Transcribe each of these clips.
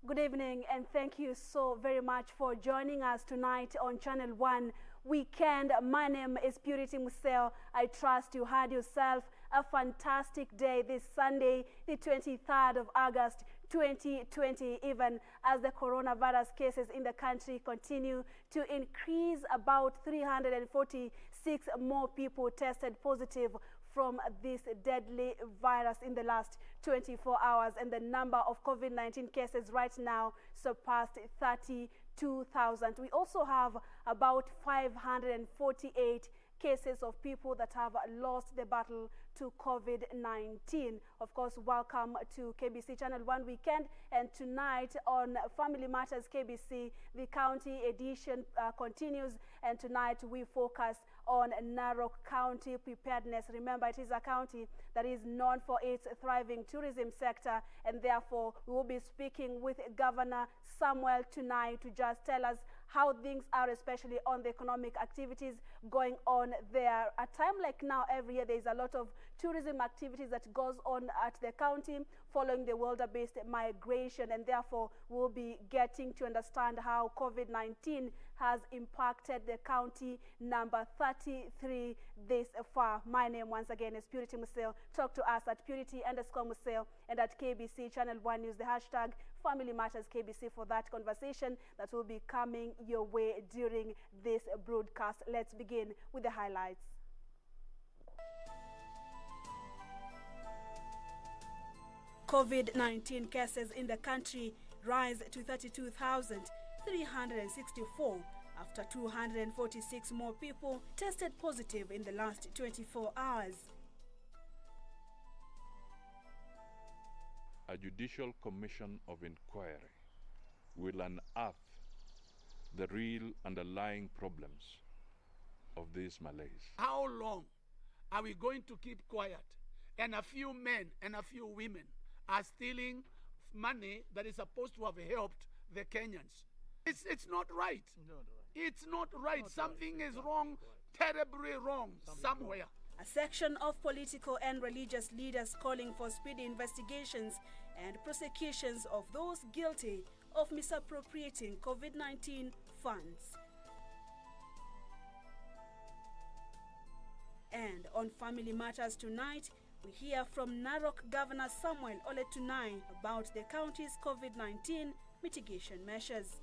Good evening and thank you so very much for joining us tonight on Channel 1 Weekend. My name is Purity Museo. I trust you had yourself a fantastic day this Sunday, the 23rd of August 2020, even as the coronavirus cases in the country continue to increase. About 346 more people tested positive from this deadly virus in the last 24 hours, and the number of COVID-19 cases right now surpassed 32,000. We also have about 548 cases of people that have lost the battle to COVID-19. Of course, welcome to KBC Channel 1 Weekend, and tonight on Family Matters KBC, the county edition continues, and tonight we focus on Narok County preparedness. Remember, it is a county that is known for its thriving tourism sector, and therefore we will be speaking with Governor Samuel tonight to just tell us how things are, especially on the economic activities going on there. A time like now, every year, there is a lot of tourism activities that goes on at the county following the wilder-based migration, and therefore we'll be getting to understand how COVID-19 has impacted the county number 33 this far. My name once again is Purity Museo. Talk to us at Purity_Museo and at KBC Channel 1 News, the hashtag Family Matters KBC for that conversation that will be coming your way during this broadcast. Let's begin with the highlights. COVID-19 cases in the country rise to 32,364 after 246 more people tested positive in the last 24 hours. A judicial commission of inquiry will unearth the real underlying problems of this malaise. How long are we going to keep quiet and a few men and a few women are stealing money that is supposed to have helped the Kenyans? It's not right. It's not right. Something is wrong, terribly wrong somewhere. A section of political and religious leaders calling for speedy investigations and prosecutions of those guilty of misappropriating COVID-19 funds. And on Family Matters tonight, we hear from Narok Governor Samuel Oletunai about the county's COVID-19 mitigation measures.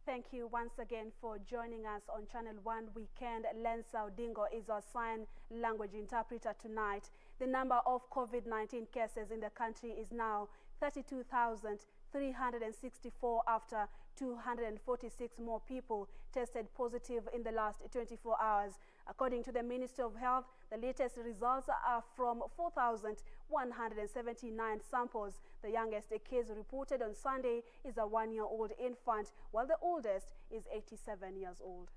Thank you once again for joining us on Channel 1 Weekend. Lensa Odingo is our sign language interpreter tonight. The number of COVID-19 cases in the country is now 32,364 after 246 more people tested positive in the last 24 hours. According to the Ministry of Health, the latest results are from 4,179 samples. The youngest case reported on Sunday is a 1-year-old infant, while the oldest is 87 years old.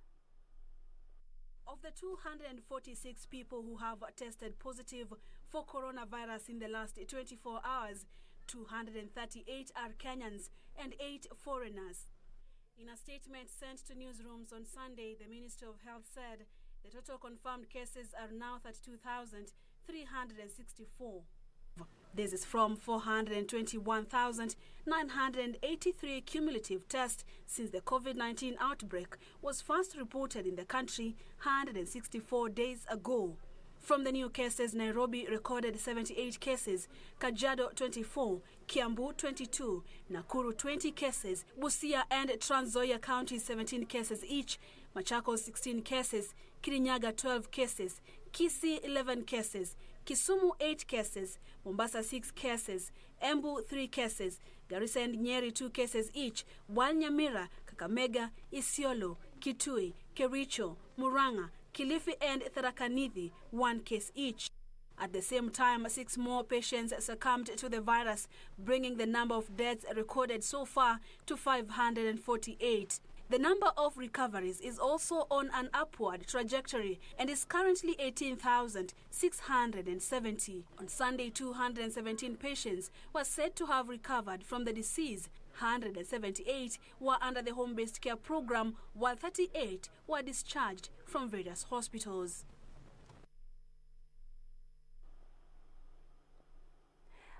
Of the 246 people who have tested positive for coronavirus in the last 24 hours, 238 are Kenyans and 8 foreigners. In a statement sent to newsrooms on Sunday, the Ministry of Health said the total confirmed cases are now 32,364. This is from 421,983 cumulative tests since the COVID-19 outbreak was first reported in the country 164 days ago. From the new cases, Nairobi recorded 78 cases, Kajiado 24, Kiambu 22, Nakuru 20 cases, Busia and Trans Nzoia counties 17 cases each, Machakos 16 cases, Kirinyaga 12 cases, Kisii 11 cases, Kisumu 8 cases, Mombasa 6 cases, Embu 3 cases, Garissa and Nyeri 2 cases each, while Nyamira, Kakamega, Isiolo, Kitui, Kericho, Murang'a, Kilifi and Tharaka Nithi 1 case each. At the same time, 6 more patients succumbed to the virus, bringing the number of deaths recorded so far to 548. The number of recoveries is also on an upward trajectory and is currently 18,670. On Sunday, 217 patients were said to have recovered from the disease. 178 were under the home-based care program, while 38 were discharged from various hospitals.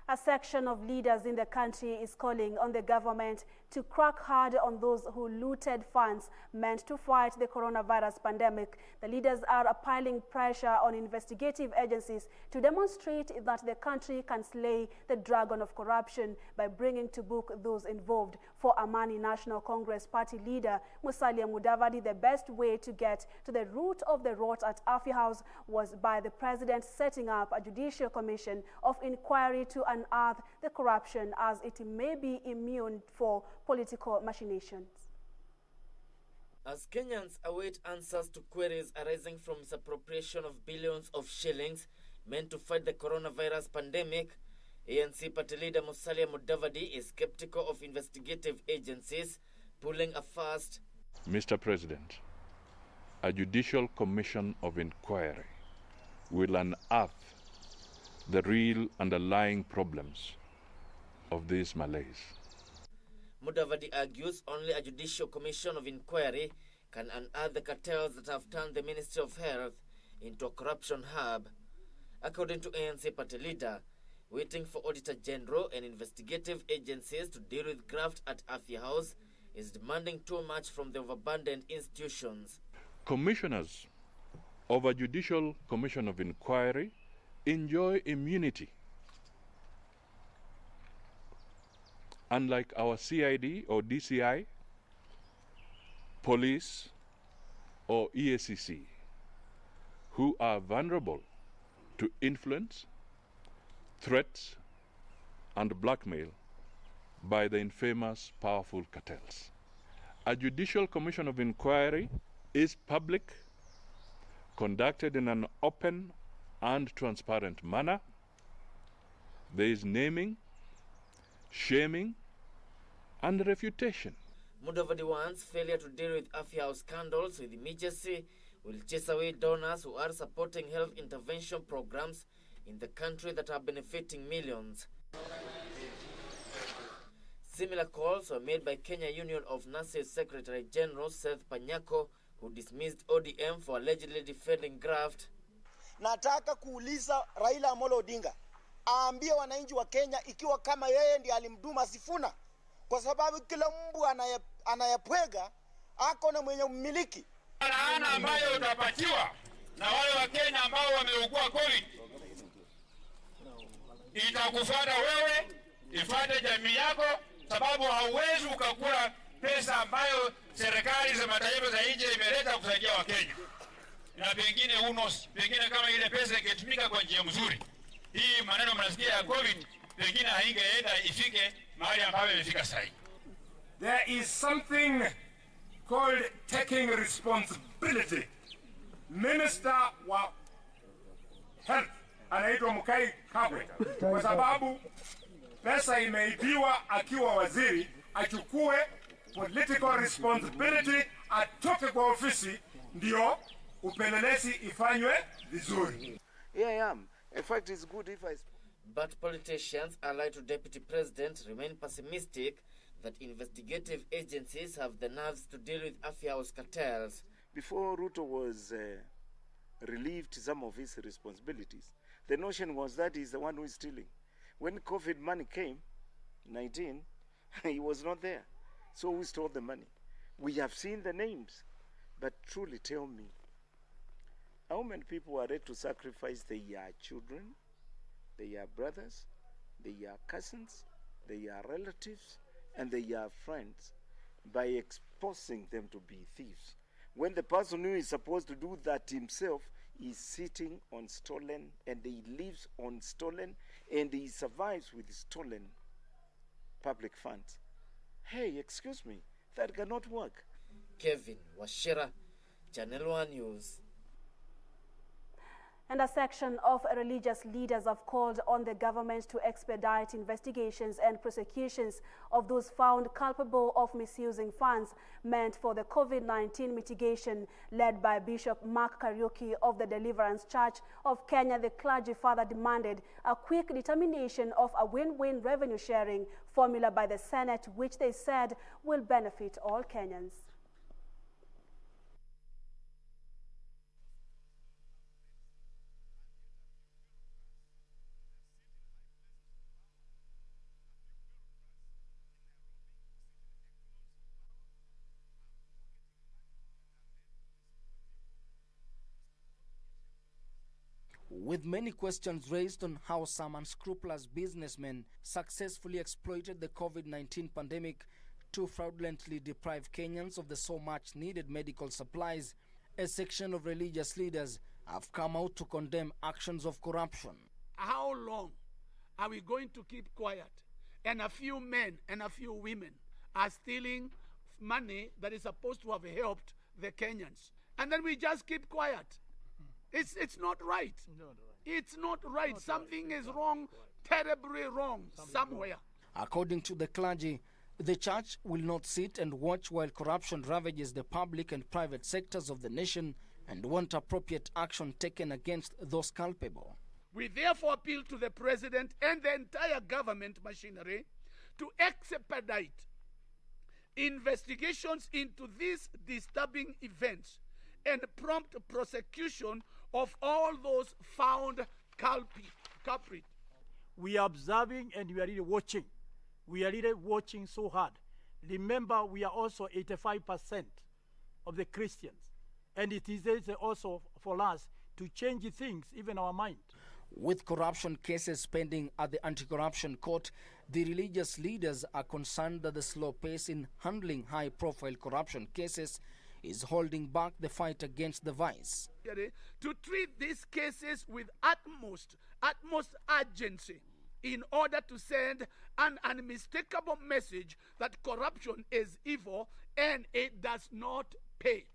A section of leaders in the country is calling on the government to crack hard on those who looted funds meant to fight the coronavirus pandemic. The leaders are applying pressure on investigative agencies to demonstrate that the country can slay the dragon of corruption by bringing to book those involved. For Amani National Congress Party leader Musalia Mudavadi, the best way to get to the root of the rot at Afya House was by the president setting up a judicial commission of inquiry to unearth the corruption, as it may be immune for political machinations. As Kenyans await answers to queries arising from misappropriation of billions of shillings meant to fight the coronavirus pandemic, ANC party leader Musalia Mudavadi is skeptical of investigative agencies pulling a fast. Mr. President, a judicial commission of inquiry will unearth the real underlying problems of these malaise. Mudavadi argues only a judicial commission of inquiry can unearth the cartels that have turned the Ministry of Health into a corruption hub. According to ANC party leader, waiting for Auditor General and investigative agencies to deal with graft at Afya House is demanding too much from the overburdened institutions. Commissioners of a judicial commission of inquiry enjoy immunity. Unlike our CID or DCI, police or EACC, who are vulnerable to influence, threats, and blackmail by the infamous powerful cartels. A judicial commission of inquiry is public, conducted in an open and transparent manner. There is naming, shaming, and refutation. Mudavadi wants failure to deal with Afya House scandals with immediacy will chase away donors who are supporting health intervention programs in the country that are benefiting millions. Similar calls were made by Kenya Union of Nurses Secretary General Seth Panyako, who dismissed ODM for allegedly defending graft. Nataka kuuliza Raila Amolo Odinga aambie wananchi wa Kenya ikiwa kama yeye ndiye alimduma Sifuna, kwa sababu kila mbu anayapwega ako na mwenye mmiliki. Laana ambayo utapatiwa na wale wa Kenya ambao wameugua COVID itakufuata wewe, ifuate jamii yako, sababu hauwezi ukakula pesa ambayo serikali za mataifa za nje imeleta kusaidia wa Kenya. Na pengine pengine kama ile pesa ingetumika kwa njia mzuri, hii maneno mnasikia ya COVID pengine haingeenda ifike mahali ambapo imefika sasa. There is something called taking responsibility. Minister wa Health anaitwa Mukai Kagwe, kwa sababu pesa imeibiwa akiwa waziri, achukue political responsibility, atoke kwa ofisi ndio upelelezi ifanywe vizuri. Here I am. In fact, it's good if I... But politicians allied to Deputy President remain pessimistic that investigative agencies have the nerves to deal with Afya House cartels. Before Ruto was relieved some of his responsibilities, the notion was that he's the one who is stealing. When COVID money came, 19, he was not there. So we stole the money. We have seen the names. But truly tell me, how many people are ready to sacrifice their children, their brothers, their cousins, their relatives, and their friends by exposing them to be thieves, when the person who is supposed to do that himself is sitting on stolen, and he lives on stolen, and he survives with stolen public funds? Hey, excuse me, that cannot work. Kevin Washira, Channel 1 News. And a section of religious leaders have called on the government to expedite investigations and prosecutions of those found culpable of misusing funds meant for the COVID-19 mitigation. Led by Bishop Mark Kariuki of the Deliverance Church of Kenya, the clergy further demanded a quick determination of a win-win revenue sharing formula by the Senate, which they said will benefit all Kenyans. With many questions raised on how some unscrupulous businessmen successfully exploited the COVID-19 pandemic to fraudulently deprive Kenyans of the so much needed medical supplies, a section of religious leaders have come out to condemn actions of corruption. How long are we going to keep quiet and a few men and a few women are stealing money that is supposed to have helped the Kenyans? And then we just keep quiet. It's not right. It's not right. Something is wrong, terribly wrong somewhere. According to the clergy, the church will not sit and watch while corruption ravages the public and private sectors of the nation and want appropriate action taken against those culpable. We therefore appeal to the president and the entire government machinery to expedite investigations into these disturbing events and prompt prosecution of all those found culprit. We are observing and we are really watching. We are really watching so hard. Remember, we are also 85% of the Christians. And it is also for us to change things, even our mind. With corruption cases pending at the anti-corruption court, the religious leaders are concerned that the slow pace in handling high-profile corruption cases is holding back the fight against the vice. To treat these cases with utmost urgency in order to send an unmistakable message that corruption is evil and it does not pay.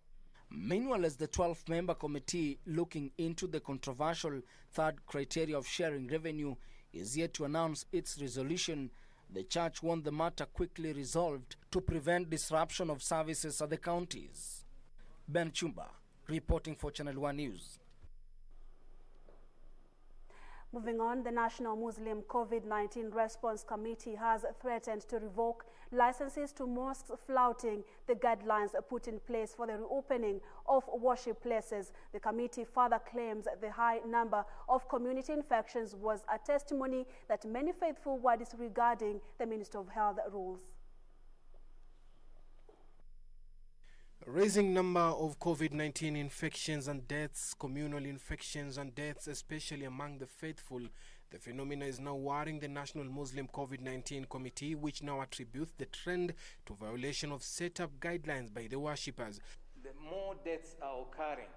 Meanwhile, as the 12-member committee looking into the controversial third criteria of sharing revenue is yet to announce its resolution, the church want the matter quickly resolved to prevent disruption of services at the counties. Ben Chumba, reporting for Channel 1 News. Moving on, the National Muslim COVID-19 Response Committee has threatened to revoke licenses to mosques flouting the guidelines put in place for the reopening of worship places. The committee further claims the high number of community infections was a testimony that many faithful were disregarding the Ministry of Health rules. Rising number of COVID-19 infections and deaths, communal infections and deaths, especially among the faithful. The phenomenon is now worrying the National Muslim COVID-19 Committee, which now attributes the trend to violation of set-up guidelines by the worshippers. The more deaths are occurring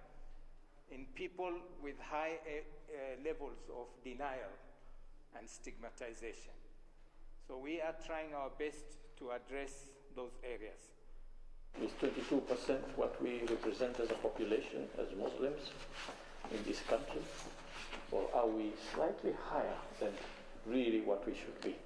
in people with high levels of denial and stigmatization. So we are trying our best to address those areas. Is 22% what we represent as a population, as Muslims in this country? Or are we slightly higher than really what we should be?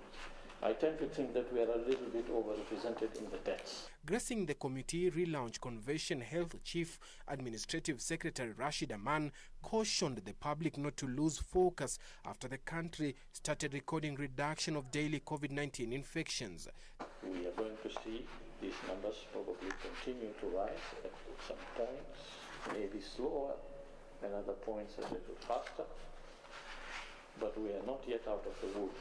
I tend to think that we are a little bit overrepresented in the deaths. Gracing the committee relaunch convention, Health Chief Administrative Secretary Rashid Aman cautioned the public not to lose focus after the country started recording reduction of daily COVID-19 infections. We are going to see these numbers probably continue to rise at some points, maybe slower, and other points a little faster. But we are not yet out of the woods.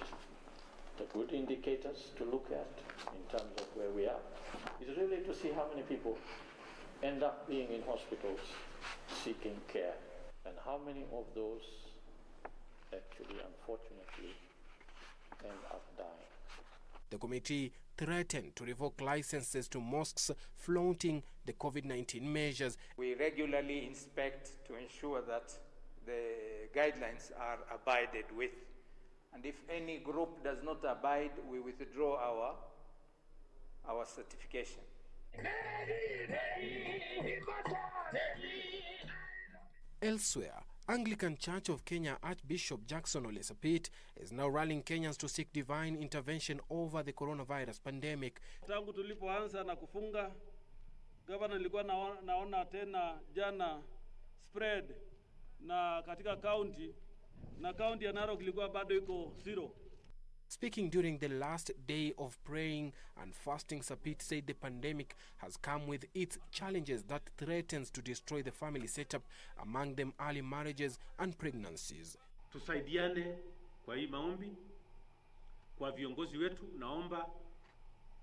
The good indicators to look at in terms of where we are is really to see how many people end up being in hospitals seeking care and how many of those actually, unfortunately, end up dying. The committee threatened to revoke licenses to mosques flaunting the COVID-19 measures. We regularly inspect to ensure that the guidelines are abided with. And if any group does not abide, we withdraw our certification. Elsewhere, Anglican Church of Kenya Archbishop Jackson Ole Sapit is now rallying Kenyans to seek divine intervention over the coronavirus pandemic. Tangu tulipoanza na kufunga, gavana nilikuwa naona tena jana spread na katika county ya Narok ilikuwa bado iko 0. Speaking during the last day of praying and fasting, Sapit said the pandemic has come with its challenges that threatens to destroy the family setup, among them early marriages and pregnancies. Tusaidiane kwa hii maombi kwa viongozi wetu. Naomba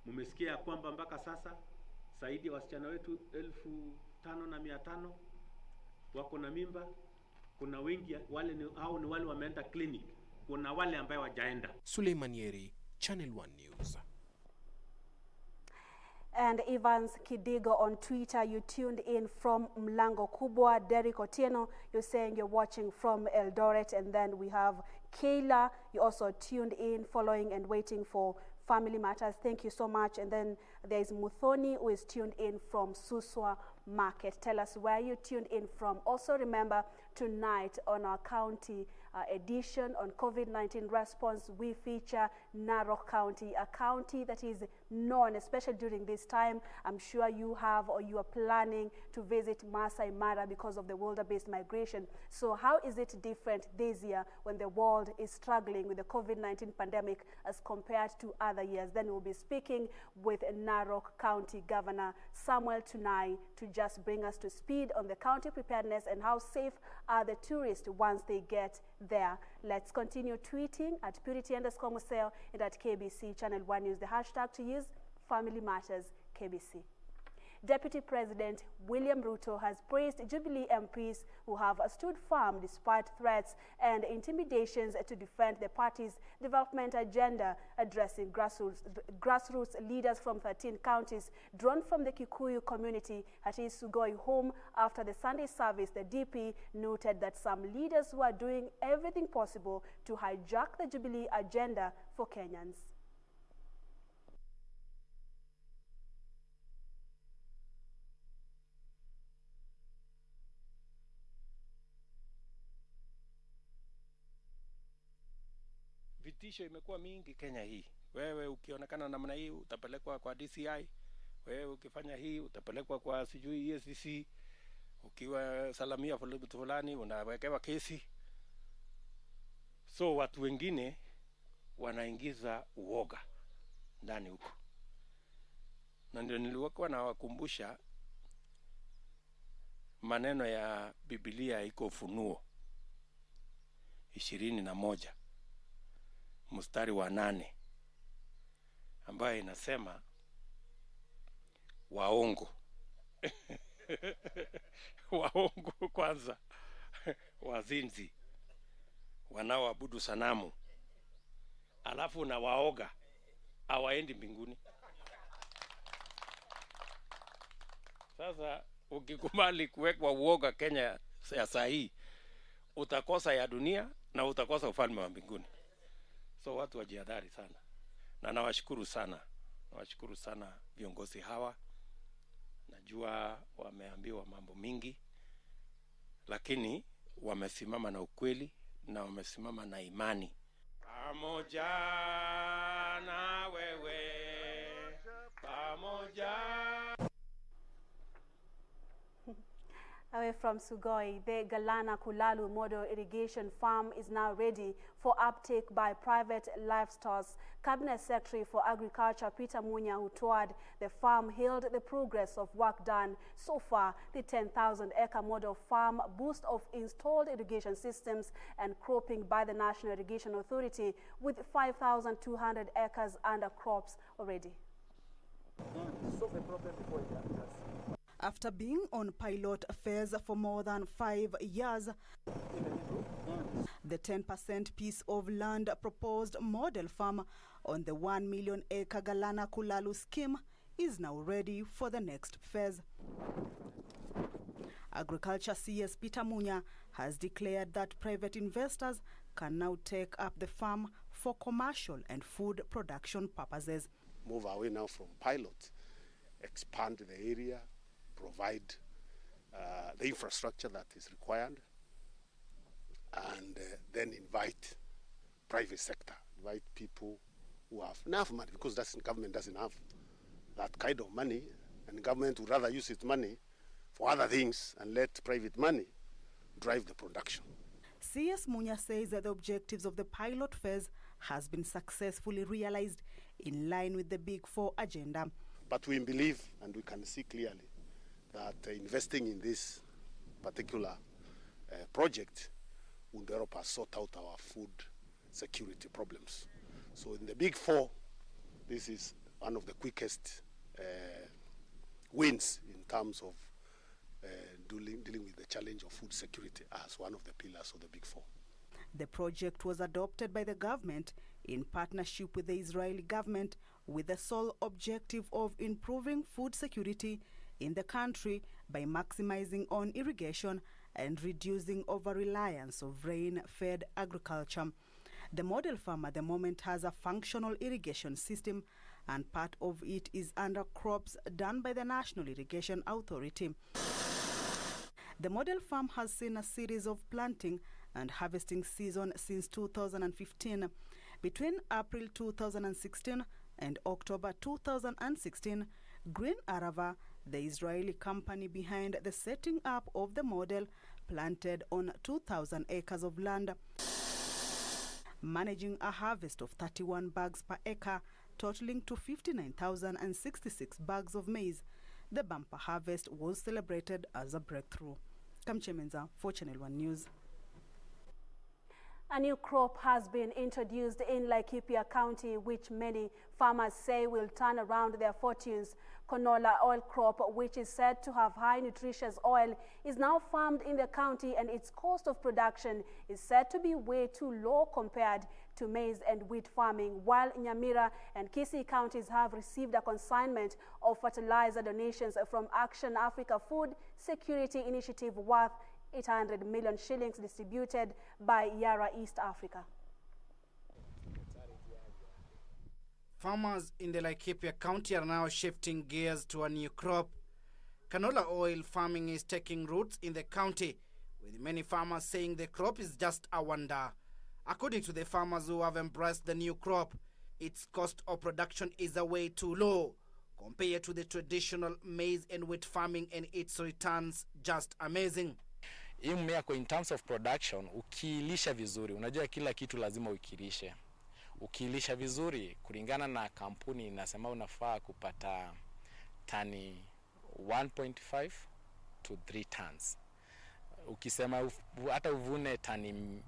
mumesikia kwamba mpaka sasa zaidi ya wasichana wetu 5,500 wako na mimba. Kuna wengi ni wale wameenda clinic. Kuna wale ambao wajaenda. Suleiman Yeri, Channel 1 News. And Evans Kidigo on Twitter, you tuned in from Mlango Kubwa. Derek Otieno, you're saying you're watching from Eldoret. And then we have Kayla, you also tuned in, following and waiting for Family Matters. Thank you so much. And then there is Muthoni, who is tuned in from Suswa Market. Tell us where you tuned in from. Also remember, tonight on our county edition on COVID-19 response, we feature Narok County, a county that is known, especially during this time. I'm sure you have or you are planning to visit Masai Mara because of the wildebeest migration. So how is it different this year when the world is struggling with the COVID-19 pandemic as compared to other years? Then we'll be speaking with Narok County Governor Samuel Tunai to just bring us to speed on the county preparedness and how safe are the tourists once they get there. Let's continue tweeting at Purity_Museo and at KBC Channel 1 News. The hashtag to use, Family Matters KBC. Deputy President William Ruto has praised Jubilee MPs who have stood firm despite threats and intimidations to defend the party's development agenda, addressing grassroots leaders from 13 counties drawn from the Kikuyu community at his Sugoi home after the Sunday service. The DP noted that some leaders were doing everything possible to hijack the Jubilee agenda for Kenyans. Vitisho imekuwa mingi Kenya hii. Wewe ukionekana namna hii utapelekwa kwa DCI. Wewe ukifanya hii utapelekwa kwa sijui EACC. Ukiwa salamia fulani unawekewa kesi. So watu wengine wanaingiza uoga ndani huko. Na ndio nilikuwa nawakumbusha maneno ya Biblia iko Ufunuo 21 mstari wa 8 ambayo inasema waongo waongo kwanza, wazinzi, wanaoabudu sanamu, alafu na waoga hawaendi mbinguni. Sasa ukikubali kuwekwa uoga Kenya ya saa hii, utakosa ya dunia na utakosa ufalme wa mbinguni. So watu wajihadhari sana. Na nawashukuru sana viongozi hawa. Najua wameambiwa mambo mingi, lakini wamesimama na ukweli na wamesimama na imani. Pamoja na wewe, pamoja. Away from Sugoi, the Galana Kulalu model irrigation farm is now ready for uptake by private livestock. Cabinet Secretary for Agriculture Peter Munya, who toured the farm, hailed the progress of work done so far. The 10,000-acre model farm boasts of installed irrigation systems and cropping by the National Irrigation Authority, with 5,200 acres under crops already. After being on pilot phase for more than 5 years, the 10% piece of land proposed model farm on the 1 million acre Galana Kulalu scheme is now ready for the next phase. Agriculture CS Peter Munya has declared that private investors can now take up the farm for commercial and food production purposes. Move away now from pilot, expand the area, provide the infrastructure that is required, and then invite private sector, invite people who have enough money, because government doesn't have that kind of money, and government would rather use its money for other things and let private money drive the production. CS Munya says that the objectives of the pilot phase has been successfully realized in line with the Big Four agenda. But we believe, and we can see clearly, that investing in this particular project would help us sort out our food security problems. So in the Big Four, this is one of the quickest wins in terms of dealing with the challenge of food security as one of the pillars of the Big Four. The project was adopted by the government in partnership with the Israeli government, with the sole objective of improving food security in the country by maximizing on irrigation and reducing over-reliance of rain-fed agriculture. The model farm at the moment has a functional irrigation system, and part of it is under crops done by the National Irrigation Authority. The model farm has seen a series of planting and harvesting season since 2015. Between April 2016 and October 2016, Green Arava, the Israeli company behind the setting up of the model, planted on 2,000 acres of land, managing a harvest of 31 bags per acre, totaling to 59,066 bags of maize. The bumper harvest was celebrated as a breakthrough. Kamchemenza for Channel 1 News. A new crop has been introduced in Laikipia County, which many farmers say will turn around their fortunes. Canola oil crop, which is said to have high nutritious oil, is now farmed in the county, and its cost of production is said to be way too low compared to maize and wheat farming, while Nyamira and Kisii counties have received a consignment of fertilizer donations from Action Africa Food Security Initiative worth 800 million shillings distributed by Yara East Africa. Farmers in the Laikipia County are now shifting gears to a new crop. Canola oil farming is taking roots in the county, with many farmers saying the crop is just a wonder. According to the farmers who have embraced the new crop, its cost of production is a way too low compared to the traditional maize and wheat farming, and its returns just amazing. Hii mmea in terms of production, ukiilisha vizuri, unajua kila kitu lazima ukilishe. Ukiilisha vizuri, kulingana na kampuni inasema unafaa kupata tani 1.5 to 3 tons. Ukisema hata uvune tani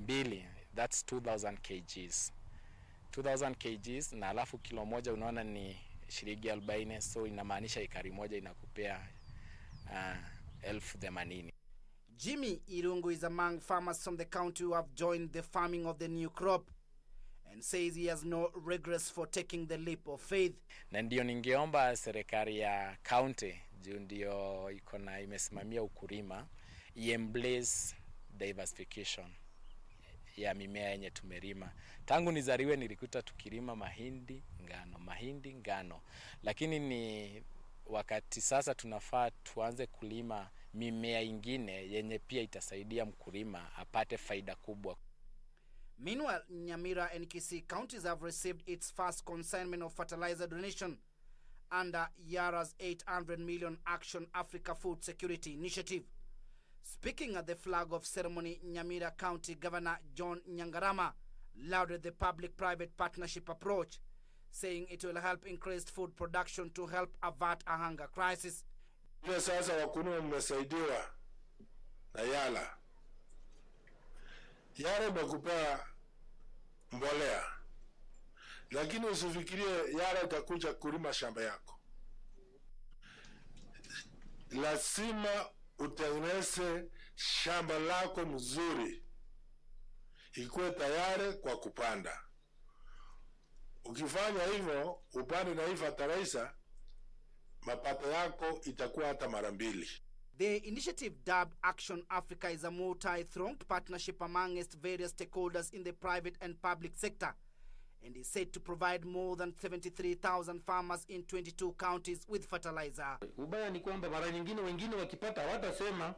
2, that's 2000 kgs. 2000 kgs na alafu kilo moja unaona ni shilingi 40, so inamaanisha ekari moja inakupea 1080. Jimmy Irungu is among farmers from the county who have joined the farming of the new crop and says he has no regrets for taking the leap of faith. Na ndio ningeomba serikali ya county juu ndio ikona imesimamia ukulima embrace diversification ya mimea yenye tumerima. Tangu nizaliwe nilikuta tukilima mahindi, ngano. Lakini ni wakati sasa tunafaa tuanze kulima mimea ingine yenye pia itasaidia mkulima apate faida kubwa. Meanwhile, Nyamira and Kisii counties have received its first consignment of fertilizer donation under Yara's 800 million Action Africa Food Security Initiative. Speaking at the flag-off ceremony, Nyamira County Governor John Nyangarama lauded the public-private partnership approach, saying it will help increase food production to help avert a hunger crisis. Sasa wakulima mmesaidiwa na Yara. Yara imekupa mbolea, lakini usifikirie Yara itakuja kulima shamba yako. Lazima utengeneze shamba lako mzuri, ikuwe tayari kwa kupanda. Ukifanya hivyo, upande na hii fertilizer, mapato yako itakuwa hata mara 2. The initiative, dubbed Action Africa, is a multi-thronged partnership amongst various stakeholders in the private and public sector, and is said to provide more than 73,000 farmers in 22 counties with fertilizer. Ubaya ni kwamba mara nyingine wengine wakipata hawatasema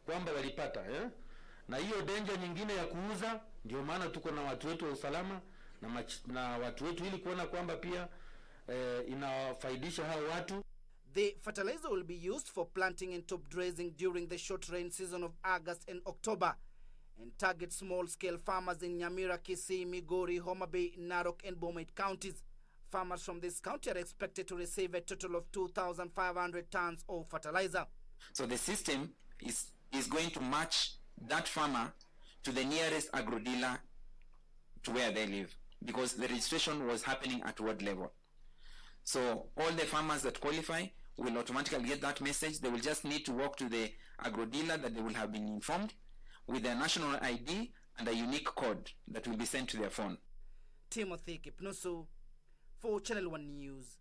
kwamba walipata, Na hiyo danger nyingine ya kuuza, ndio maana tuko na watu wetu wa usalama na watu wetu ili kuona kwamba pia inafaidisha hao watu. The fertilizer will be used for planting and top dressing during the short rain season of August and October and target small-scale farmers in Nyamira, Kisii, Migori, Homa Bay, Narok and Bomet counties. Farmers from this county are expected to receive a total of 2,500 tons of fertilizer. So the system is going to match that farmer to the nearest agro dealer to where they live, because the registration was happening at ward level. So all the farmers that qualify will automatically get that message. They will just need to walk to the agro dealer that they will have been informed with their national ID and a unique code that will be sent to their phone. Timothy Kipnusu for Channel 1 News.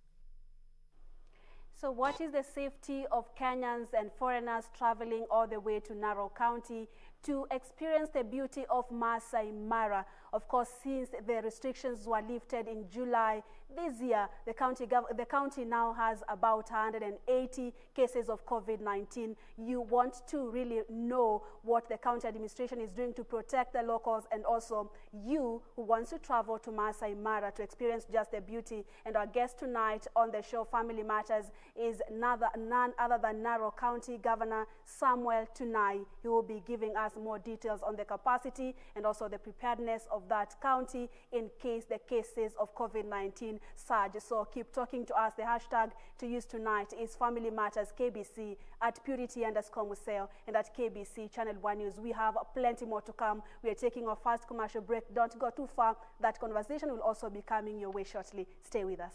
So what is the safety of Kenyans and foreigners traveling all the way to Narok County to experience the beauty of Masai Mara? Of course, since the restrictions were lifted in July this year, the county now has about 180 cases of COVID-19. You want to really know what the county administration is doing to protect the locals, and also you who wants to travel to Masai Mara to experience just the beauty. And our guest tonight on the show, Family Matters, is none other than Narok County Governor Samuel Tunai. He will be giving us more details on the capacity and also the preparedness of that county in case the cases of COVID-19 surge. So keep talking to us. The hashtag to use tonight is Family Matters KBC, at Purity_Museo, and at KBC Channel 1 News. We have plenty more to come. We are taking our first commercial break. Don't go too far. That conversation will also be coming your way shortly. Stay with us.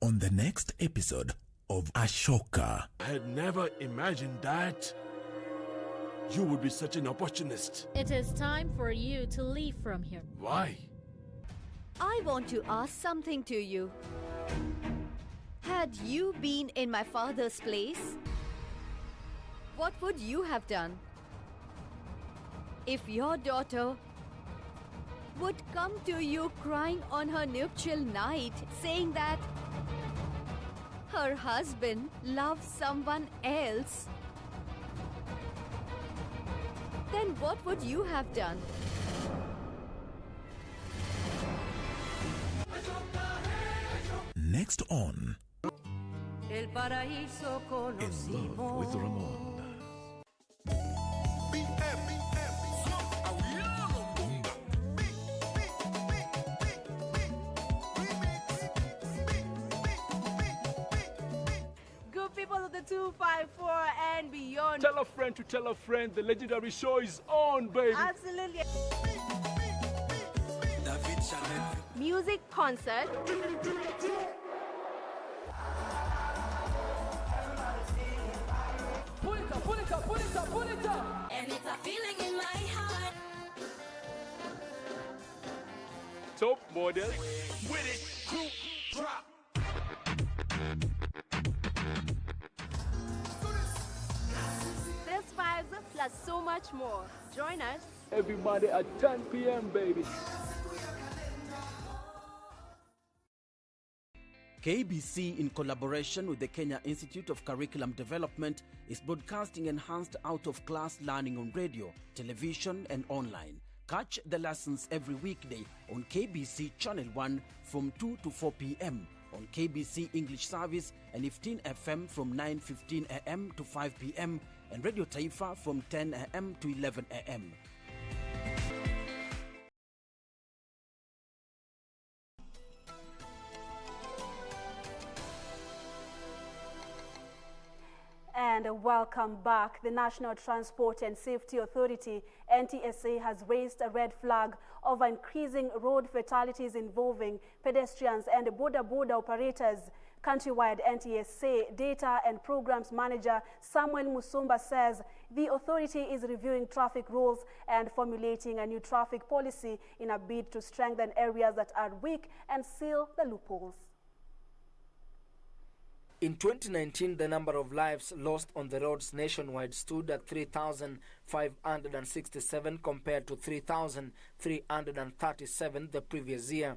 On the next episode of Ashoka. I had never imagined that you would be such an opportunist. It is time for you to leave from here. Why? I want to ask something to you. Had you been in my father's place, what would you have done? If your daughter would come to you crying on her nuptial night, saying that her husband loves someone else, then what would you have done? Next on El paraíso In Love with Ramon. People of the 254 and beyond. Tell a friend to tell a friend, the legendary show is on, baby. Absolutely. Music concert. Pull it up, pull it up, pull it up, pull it up. And it's a feeling in my heart. Top model. With it, crew, drop. This vibes plus so much more. Join us every Monday at 10 p.m., baby. KBC, in collaboration with the Kenya Institute of Curriculum Development, is broadcasting enhanced out-of-class learning on radio, television, and online. Catch the lessons every weekday on KBC Channel 1 from 2 to 4 p.m. on KBC English Service and 15 FM from 9:15 a.m. to 5 p.m. and Radio Taifa from 10 a.m. to 11 a.m. And welcome back. The National Transport and Safety Authority, NTSA, has raised a red flag of increasing road fatalities involving pedestrians and border operators. Countrywide NTSA Data and Programs Manager Samuel Musumba says the authority is reviewing traffic rules and formulating a new traffic policy in a bid to strengthen areas that are weak and seal the loopholes. In 2019, the number of lives lost on the roads nationwide stood at 3,567 compared to 3,337 the previous year,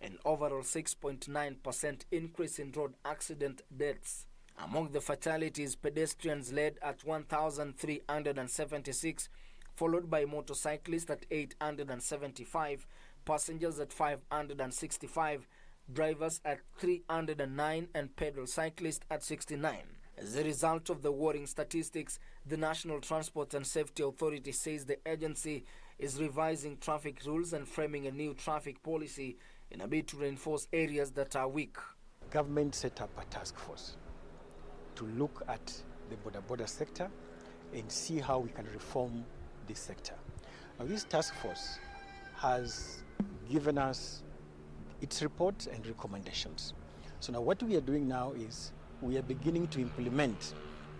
an overall 6.9% increase in road accident deaths. Among the fatalities, pedestrians led at 1,376, followed by motorcyclists at 875, passengers at 565, drivers at 309 and pedal cyclists at 69. As a result of the worrying statistics, the National Transport and Safety Authority says the agency is revising traffic rules and framing a new traffic policy in a bid to reinforce areas that are weak. Government set up a task force to look at the border sector and see how we can reform this sector. Now, this task force has given us its reports and recommendations. So now what we are doing now is we are beginning to implement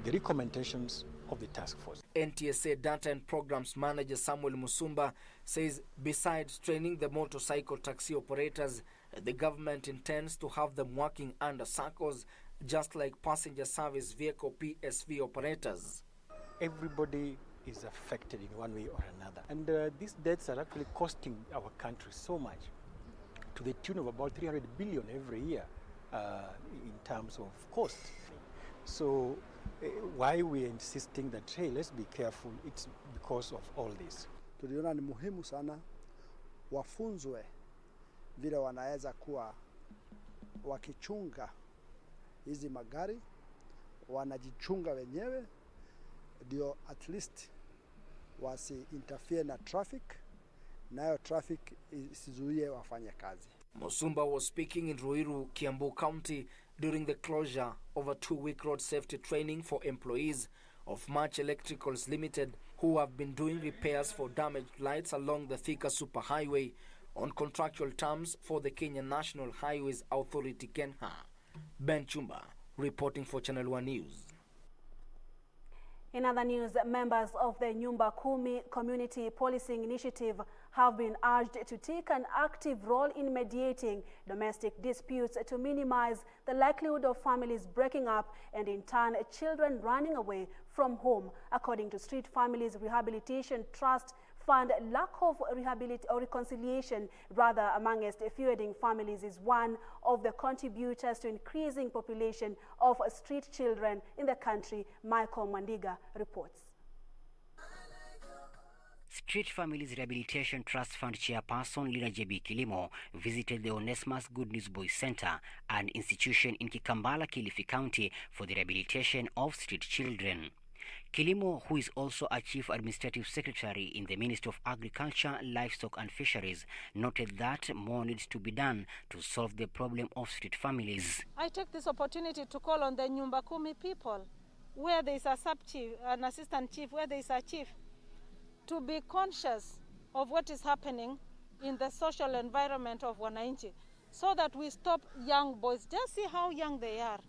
the recommendations of the task force. NTSA Data and Programs Manager Samuel Musumba says besides training the motorcycle taxi operators, the government intends to have them working under SACCOs, just like passenger service vehicle PSV operators. Everybody is affected in one way or another. And these deaths are actually costing our country so much, to the tune of about 300 billion every year in terms of cost. So why we are insisting that, hey, let's be careful, it's because of all this. Tuliona ni muhimu sana wafunzwe vile wanaweza kuwa wakichunga hizi magari, wanajichunga wenyewe, ndio at least wasi interfere na traffic, nayo traffic isizuie wafanye kazi. Musumba was speaking in Ruiru, Kiambu County during the closure of a 2-week road safety training for employees of March Electricals Limited who have been doing repairs for damaged lights along the Thika Superhighway on contractual terms for the Kenya National Highways Authority KENHA. Ben Chumba reporting for Channel 1 News. In other news, members of the Nyumba Kumi Community Policing Initiative have been urged to take an active role in mediating domestic disputes to minimize the likelihood of families breaking up and in turn children running away from home. According to Street Families Rehabilitation Trust Fund, lack of reconciliation rather amongst feuding families is one of the contributors to increasing population of street children in the country. Michael Mandiga reports. Street Families Rehabilitation Trust Fund chairperson Lina J.B. Kilimo visited the Onesimus Good News Boys Center, an institution in Kikambala, Kilifi County, for the rehabilitation of street children. Kilimo, who is also a Chief Administrative Secretary in the Ministry of Agriculture, Livestock and Fisheries, noted that more needs to be done to solve the problem of street families. I take this opportunity to call on the Nyumba Kumi people, where there is a sub-chief, an assistant chief, where there is a chief, to be conscious of what is happening in the social environment of Wananchi, so that we stop young boys. Just see how young they are.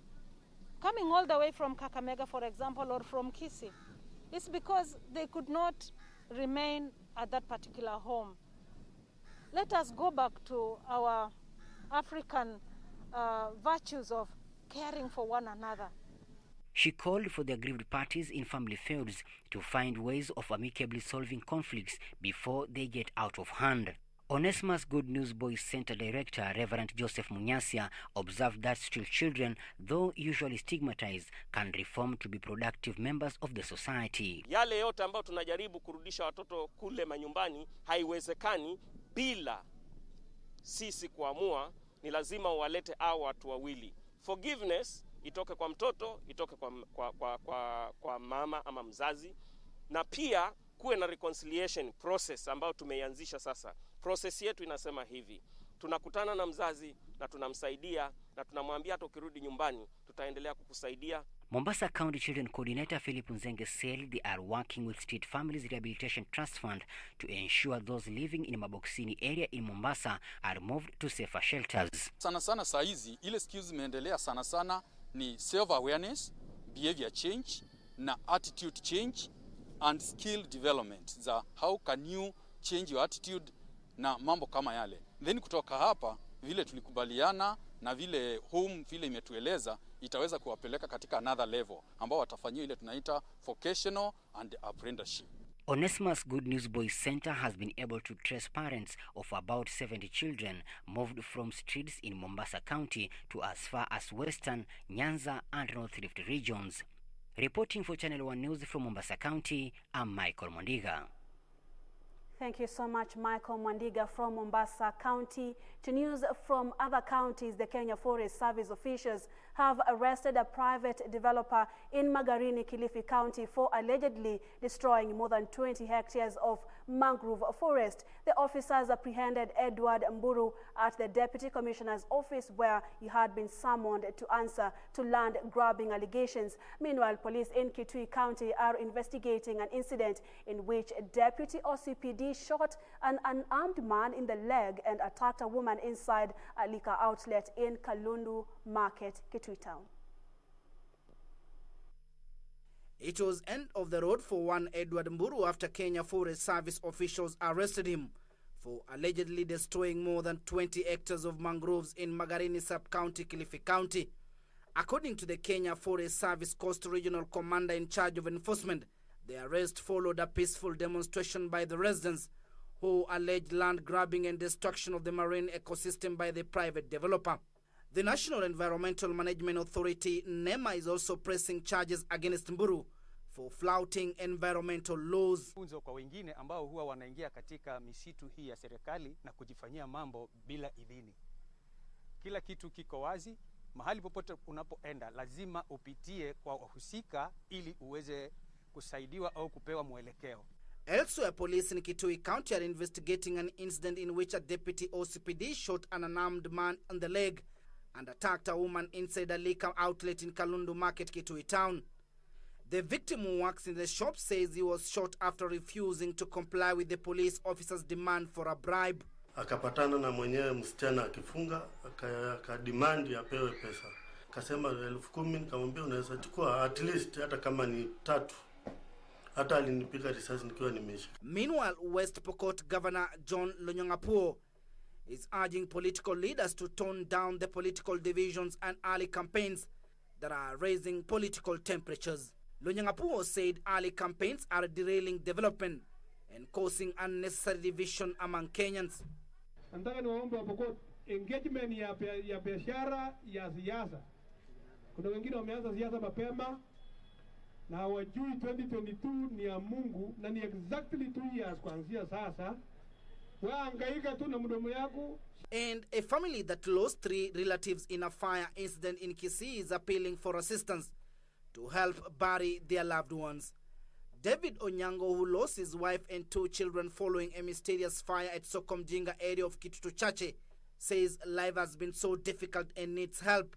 Coming all the way from Kakamega, for example, or from Kisii, it's because they could not remain at that particular home. Let us go back to our African virtues of caring for one another. She called for the aggrieved parties in family feuds to find ways of amicably solving conflicts before they get out of hand. Onesimus Good News Boys Center Director Reverend Joseph Munyasia observed that street children, though usually stigmatized, can reform to be productive members of the society. Yale yote ambayo tunajaribu kurudisha watoto kule manyumbani haiwezekani bila sisi kuamua. Ni lazima walete hao watu wawili. Forgiveness itoke kwa mtoto, itoke kwa mama ama mzazi, na pia kuwe na reconciliation process ambayo tumeianzisha sasa. Process yetu inasema hivi: tunakutana na mzazi na tunamsaidia na tunamwambia hata ukirudi nyumbani tutaendelea kukusaidia. Mombasa County Children Coordinator Philip Nzenge said they are working with Street Families Rehabilitation Trust Fund to ensure those living in Maboksini area in Mombasa are moved to safer shelters. Sana saa hizi ile skills imeendelea sana ni self awareness, behavior change na attitude change and skill development za how can you change your attitude na mambo kama yale. Then kutoka hapa vile tulikubaliana na vile home vile imetueleza itaweza kuwapeleka katika another level ambao watafanyia ile tunaita vocational and apprenticeship. Onesmus Good News Boys Center has been able to trace parents of about 70 children moved from streets in Mombasa County to as far as Western, Nyanza and North Rift regions. Reporting for Channel 1 News from Mombasa County, I'm Michael Mondiga. Thank you so much, Michael Mwandiga from Mombasa County. To news from other counties, the Kenya Forest Service officials have arrested a private developer in Magarini, Kilifi County for allegedly destroying more than 20 hectares of mangrove forest. The officers apprehended Edward Mburu at the Deputy Commissioner's office, where he had been summoned to answer to land grabbing allegations. Meanwhile, police in Kitui County are investigating an incident in which Deputy OCPD shot an unarmed man in the leg and attacked a woman inside a liquor outlet in Kalundu Market, Kitui Town. It was end of the road for one Edward Mburu after Kenya Forest Service officials arrested him for allegedly destroying more than 20 hectares of mangroves in Magarini Sub-County, Kilifi County. According to the Kenya Forest Service Coast Regional Commander in charge of enforcement, the arrest followed a peaceful demonstration by the residents who alleged land grabbing and destruction of the marine ecosystem by the private developer. The National Environmental Management Authority, NEMA, is also pressing charges against Mburu for flouting environmental laws. Funzo kwa wengine ambao huwa wanaingia katika misitu hii ya serikali na kujifanyia mambo bila idhini. Kila kitu kiko wazi, mahali popote unapoenda lazima upitie kwa wahusika ili uweze kusaidiwa au kupewa mwelekeo. Elsewhere, police in Kitui County are investigating an incident in which a deputy OCPD shot an unarmed man on the leg and attacked a woman inside a liquor outlet in Kalundu Market, Kitui Town. The victim who works in the shop says he was shot after refusing to comply with the police officer's demand for a bribe. Akapatana na mwenyewe msichana akifunga, akademand apewe pesa. Akasema 10,000, nikamwambia unaweza chukua at least hata kama ni 3. Hata alinipiga risasi nikiwa nimeisha. Meanwhile, West Pokot Governor John Lonyangapuo is urging political leaders to tone down the political divisions and early campaigns that are raising political temperatures. Lonyangapuo said early campaigns are derailing development and causing unnecessary division among Kenyans. Nataka niwaombe Pokot engagement ya biashara ya siasa. Kuna wengine wameanza siasa mapema na hawajui 2022 ni ya Mungu na ni exactly 2 years kuanzia sasa. Waangaika tu na mdomo yako. And a family that lost 3 relatives in a fire incident in Kisii is appealing for assistance to help bury their loved ones. David Onyango, who lost his wife and 2 children following a mysterious fire at Sokomjinga area of Kitutu Chache, says life has been so difficult and needs help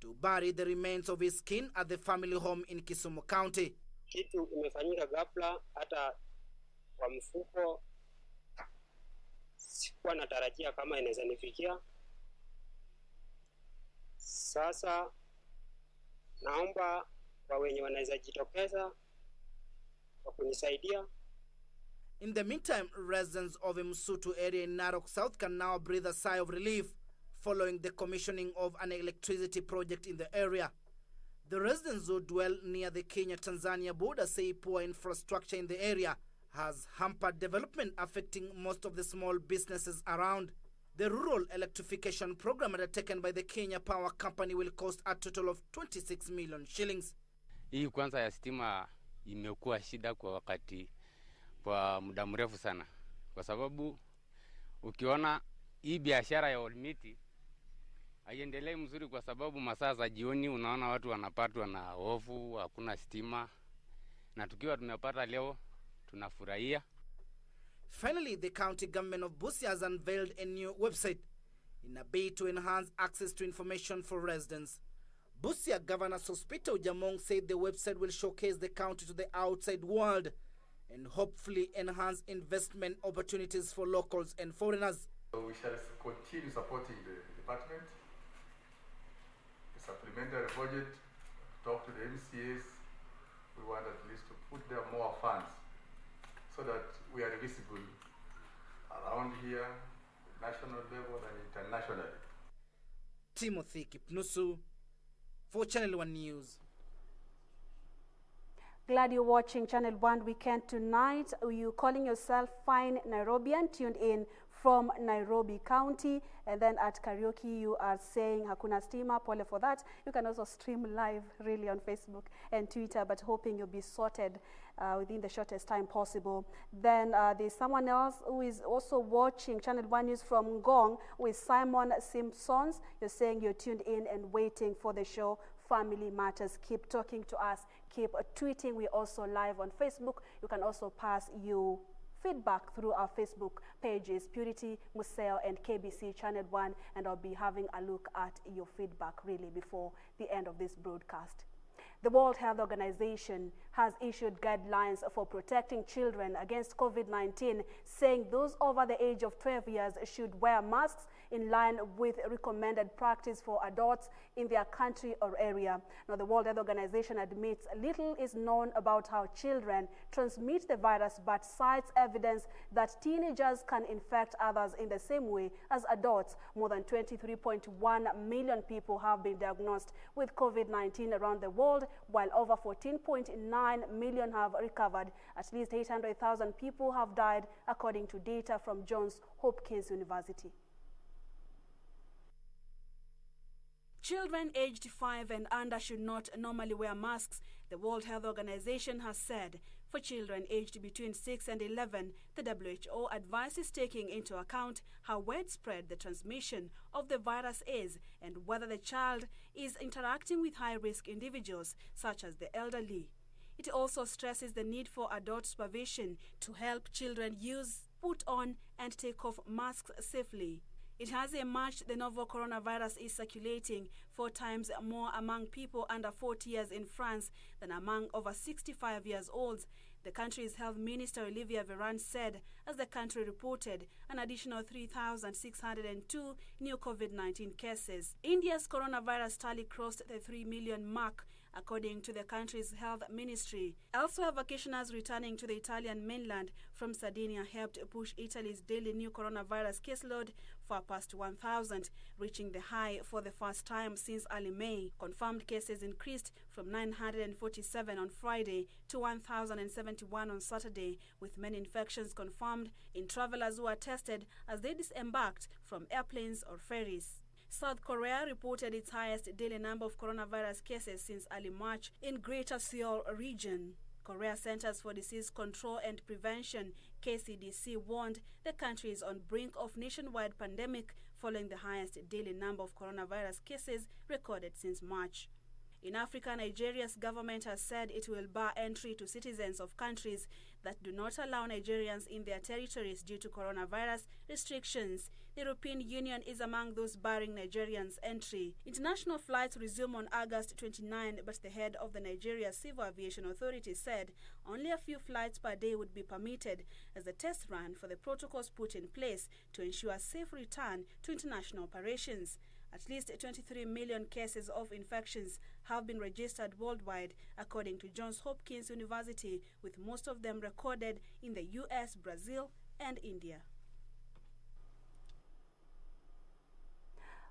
to bury the remains of his kin at the family home in Kisumu County. Kitu imefanyika ghafla, hata kwa mfuko sikuwa natarajia kama inaweza nifikia. Sasa naomba kwa wenye wanaweza jitokeza kwa kunisaidia. In the meantime, residents of Msutu area in Narok South can now breathe a sigh of relief following the commissioning of an electricity project in the area. The residents who dwell near the Kenya-Tanzania border say poor infrastructure in the area has hampered development, affecting most of the small businesses around. The rural electrification program undertaken by the Kenya Power Company will cost a total of 26 million shillings. Hii kwanza ya stima imekuwa shida kwa muda mrefu sana. Kwa sababu ukiona hii biashara ya Olmiti haiendelee mzuri kwa sababu masaa za jioni unaona watu wanapatwa na hofu, hakuna stima. Na tukiwa tumepata leo tunafurahia. Finally, the county government of Busia has unveiled a new website in a bid to enhance access to information for residents. Busia Governor Sospita Ujamong said the website will showcase the county to the outside world and hopefully enhance investment opportunities for locals and foreigners. So we shall continue supporting the department, the supplementary budget, talk to the MCAs. We want at least to put there more funds so that we are visible around here, national level and internationally. Timothy Kipnusu, For Channel 1 News. Glad you're watching Channel 1 Weekend tonight. Are you calling yourself fine Nairobian? Tuned in from Nairobi County. And then at karaoke, you are saying Hakuna Stima, pole for that. You can also stream live really on Facebook and Twitter, but hoping you'll be sorted within the shortest time possible. Then there's someone else who is also watching Channel 1 News from Ngong with Simon Simpsons. You're saying you're tuned in and waiting for the show. Family Matters. Keep talking to us. Keep tweeting. We're also live on Facebook. You can also pass your feedback through our Facebook pages, Purity, Museo, and KBC Channel 1, and I'll be having a look at your feedback really before the end of this broadcast. The World Health Organization has issued guidelines for protecting children against COVID-19, saying those over the age of 12 years should wear masks in line with recommended practice for adults in their country or area. Now, the World Health Organization admits little is known about how children transmit the virus, but cites evidence that teenagers can infect others in the same way as adults. More than 23.1 million people have been diagnosed with COVID-19 around the world, while over 14.9 million have recovered. At least 800,000 people have died, according to data from Johns Hopkins University. Children aged 5 and under should not normally wear masks, the World Health Organization has said. For children aged between 6 and 11, the WHO advises taking into account how widespread the transmission of the virus is and whether the child is interacting with high-risk individuals, such as the elderly. It also stresses the need for adult supervision to help children use, put on, and take off masks safely. It has emerged the novel coronavirus is circulating 4 times more among people under 40 years in France than among over 65 years old. The country's health minister, Olivier Véran, said as the country reported an additional 3,602 new COVID-19 cases. India's coronavirus tally crossed the 3 million mark, according to the country's health ministry. Elsewhere, vacationers returning to the Italian mainland from Sardinia helped push Italy's daily new coronavirus caseload far past 1,000, reaching the high for the first time since early May. Confirmed cases increased from 947 on Friday to 1,071 on Saturday, with many infections confirmed in travelers who were tested as they disembarked from airplanes or ferries. South Korea reported its highest daily number of coronavirus cases since early March in Greater Seoul region. Korea Centers for Disease Control and Prevention, KCDC, warned the country is on brink of nationwide pandemic following the highest daily number of coronavirus cases recorded since March. In Africa, Nigeria's government has said it will bar entry to citizens of countries that do not allow Nigerians in their territories due to coronavirus restrictions. The European Union is among those barring Nigerians' entry. International flights resume on August 29, but the head of the Nigeria Civil Aviation Authority said only a few flights per day would be permitted as the test run for the protocols put in place to ensure a safe return to international operations. At least 23 million cases of infections have been registered worldwide, according to Johns Hopkins University, with most of them recorded in the US, Brazil, and India.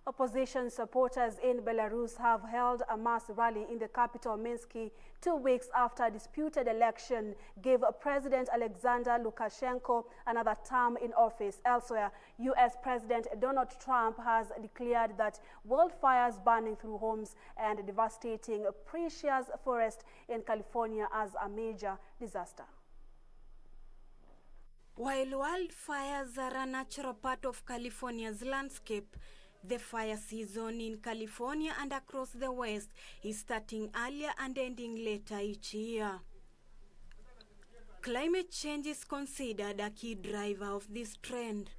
Opposition supporters in Belarus have held a mass rally in the capital Minsk 2 weeks after a disputed election gave President Alexander Lukashenko another term in office. Elsewhere, U.S. President Donald Trump has declared that wildfires burning through homes and devastating precious forest in California as a major disaster. While wildfires are a natural part of California's landscape, the fire season in California and across the West is starting earlier and ending later each year. Climate change is considered a key driver of this trend.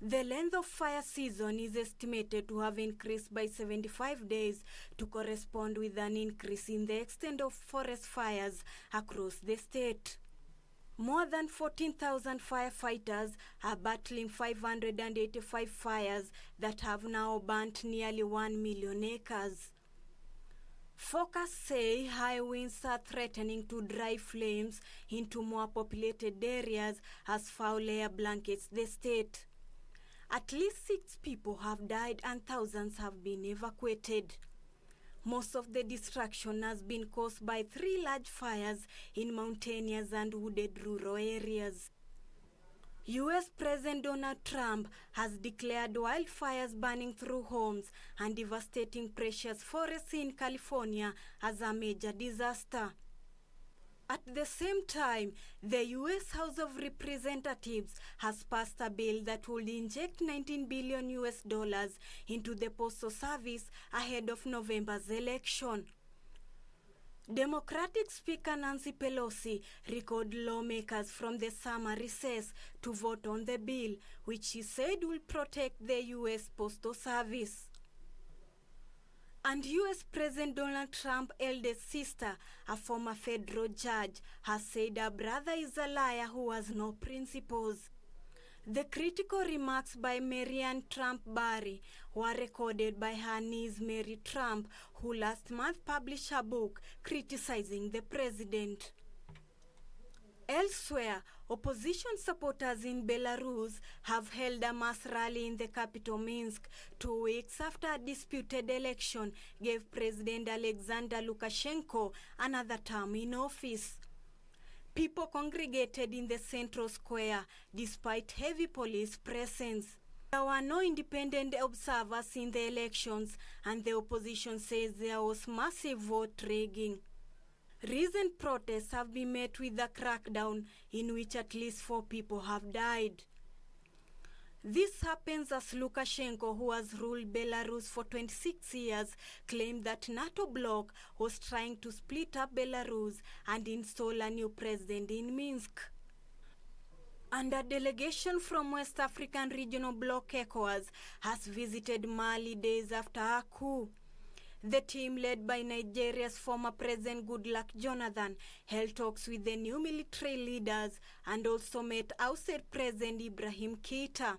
The length of fire season is estimated to have increased by 75 days to correspond with an increase in the extent of forest fires across the state. More than 14,000 firefighters are battling 585 fires that have now burnt nearly 1 million acres. Forecasts say high winds are threatening to drive flames into more populated areas as foul air blankets the state. At least 6 people have died and thousands have been evacuated. Most of the destruction has been caused by 3 large fires in mountainous and wooded rural areas. U.S. President Donald Trump has declared wildfires burning through homes and devastating precious forests in California as a major disaster. At the same time, the U.S. House of Representatives has passed a bill that would inject $19 billion into the postal service ahead of November's election. Democratic Speaker Nancy Pelosi recalled lawmakers from the summer recess to vote on the bill, which she said will protect the U.S. Postal Service. And U.S. President Donald Trump's eldest sister, a former federal judge, has said her brother is a liar who has no principles. The critical remarks by Marianne Trump Barry were recorded by her niece Mary Trump, who last month published a book criticizing the president. Elsewhere, opposition supporters in Belarus have held a mass rally in the capital Minsk 2 weeks after a disputed election gave President Alexander Lukashenko another term in office. People congregated in the central square despite heavy police presence. There were no independent observers in the elections, and the opposition says there was massive vote rigging. Recent protests have been met with a crackdown in which at least 4 people have died. This happens as Lukashenko, who has ruled Belarus for 26 years, claimed that NATO bloc was trying to split up Belarus and install a new president in Minsk. And a delegation from West African Regional Bloc ECOWAS has visited Mali days after a coup. The team, led by Nigeria's former President Goodluck Jonathan, held talks with the new military leaders and also met ousted President Ibrahim Keita.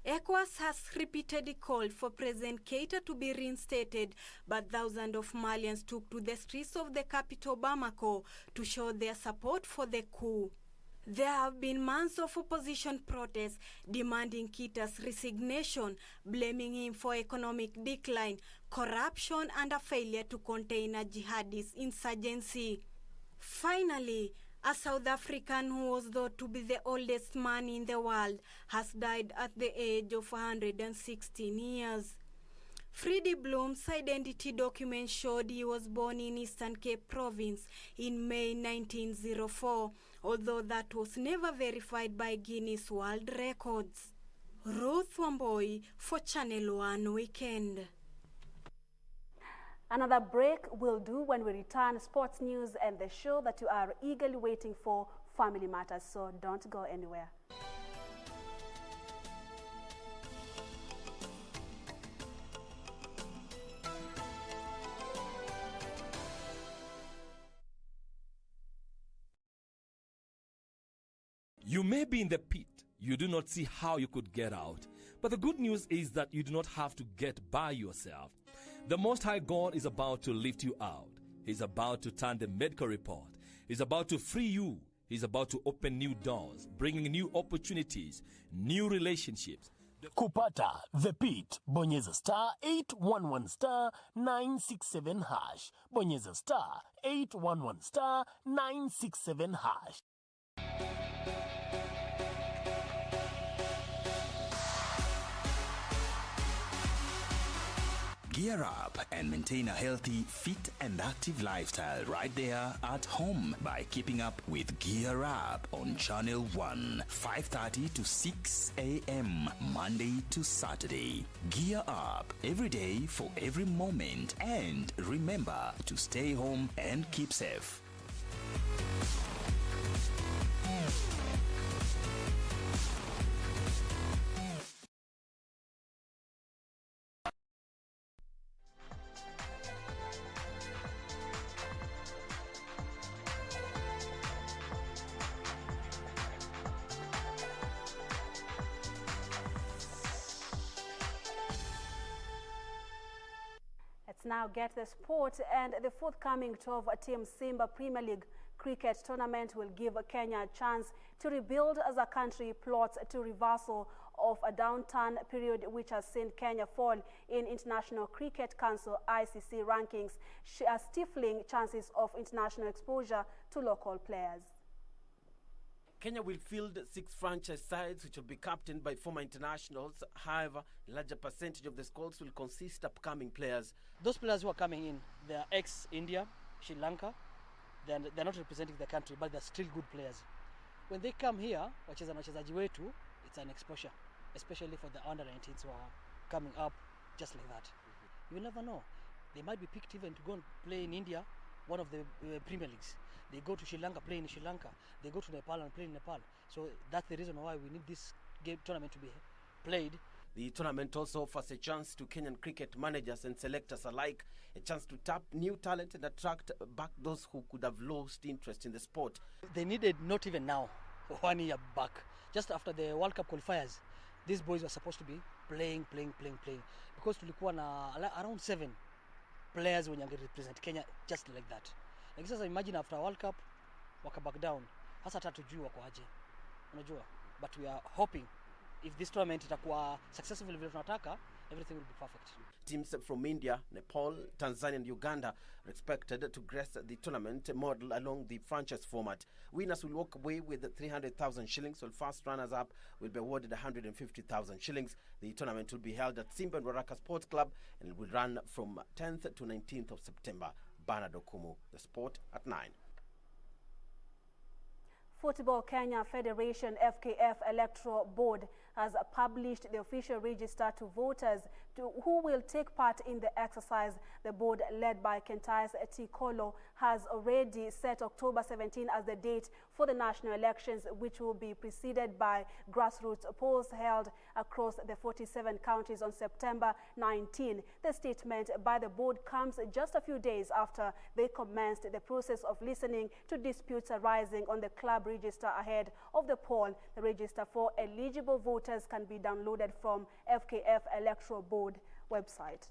ECOWAS has repeatedly called for President Keita to be reinstated, but thousands of Malians took to the streets of the capital Bamako to show their support for the coup. There have been months of opposition protests demanding Keita's resignation, blaming him for economic decline, corruption, and a failure to contain a jihadist insurgency. Finally, a South African who was thought to be the oldest man in the world has died at the age of 116 years. Freddie Bloom's identity document showed he was born in Eastern Cape Province in May 1904, although that was never verified by Guinness World Records. Ruth Wamboi for Channel 1 Weekend. Another break will do. When we return, sports news and the show that you are eagerly waiting for, Family Matters, so don't go anywhere. You may be in the pit. You do not see how you could get out. But the good news is that you do not have to get by yourself. The Most High God is about to lift you out. He's about to turn the medical report. He's about to free you. He's about to open new doors, bringing new opportunities, new relationships. Kupata the pit, bonyeza star 811 star 967 hash. Bonyeza star 811 star 967 hash. Gear up and maintain a healthy, fit and active lifestyle right there at home by keeping up with Gear Up on Channel 1, 5:30 to 6 a.m. Monday to Saturday. Gear up every day for every moment, and remember to stay home and keep safe. Let's now get the sport, and the forthcoming 12-team Simba Premier League cricket tournament will give Kenya a chance to rebuild as a country plots to reversal of a downturn period which has seen Kenya fall in International Cricket Council ICC rankings, stifling chances of international exposure to local players. Kenya will field 6 franchise sides which will be captained by former internationals. However, a larger percentage of the squads will consist of upcoming players. Those players who are coming in, they are ex-India, Sri Lanka. They're not representing the country, but they're still good players. When they come here, wacheza na wachezaji wetu, it's an exposure, especially for the under-19s who are coming up just like that. You never know. They might be picked even to go and play in India, one of the Premier Leagues. They go to Sri Lanka, play in Sri Lanka. They go to Nepal and play in Nepal. So that's the reason why we need this tournament to be played. The tournament also offers a chance to Kenyan cricket managers and selectors alike, a chance to tap new talent and attract back those who could have lost interest in the sport. They needed, not even now, 1 year back, just after the World Cup qualifiers, these boys were supposed to be playing. Because tulikuwa na around 7 players wenye represent Kenya just like that. Like sasa imagine after World Cup, waka back down. Hasa tatujui wako aje. Unajua? But we are hoping if this tournament itakuwa successful vile tunataka, everything will be perfect. Teams from India, Nepal, Tanzania and Uganda are expected to grace the tournament model along the franchise format. Winners will walk away with 300,000 shillings, while first runners-up will be awarded 150,000 shillings. The tournament will be held at Simba and Waraka Sports Club and will run from 10th to 19th of September. Bernard Okumu, the sport at 9. Football Kenya Federation FKF Electoral Board has published the official register to voters who will take part in the exercise. The board, led by Kentai's Tikolo, has already set October 17 as the date for the national elections, which will be preceded by grassroots polls held across the 47 counties on September 19. The statement by the board comes just a few days after they commenced the process of listening to disputes arising on the club register ahead of the poll. The register for eligible voters can be downloaded from FKF Electoral Board website.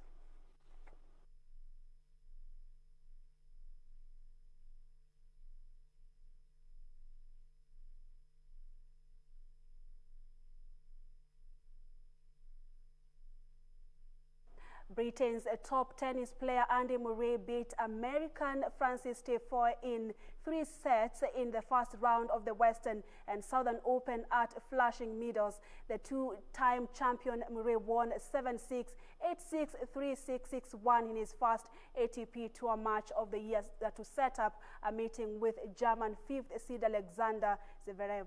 Britain's top tennis player Andy Murray beat American Francis Tiafoe in 3 sets in the first round of the Western and Southern Open at Flushing Meadows. The 2-time champion Murray won 7-6, 8-6, 3-6, 6-1 in his first ATP Tour match of the year to set up a meeting with German 5th seed Alexander Zverev.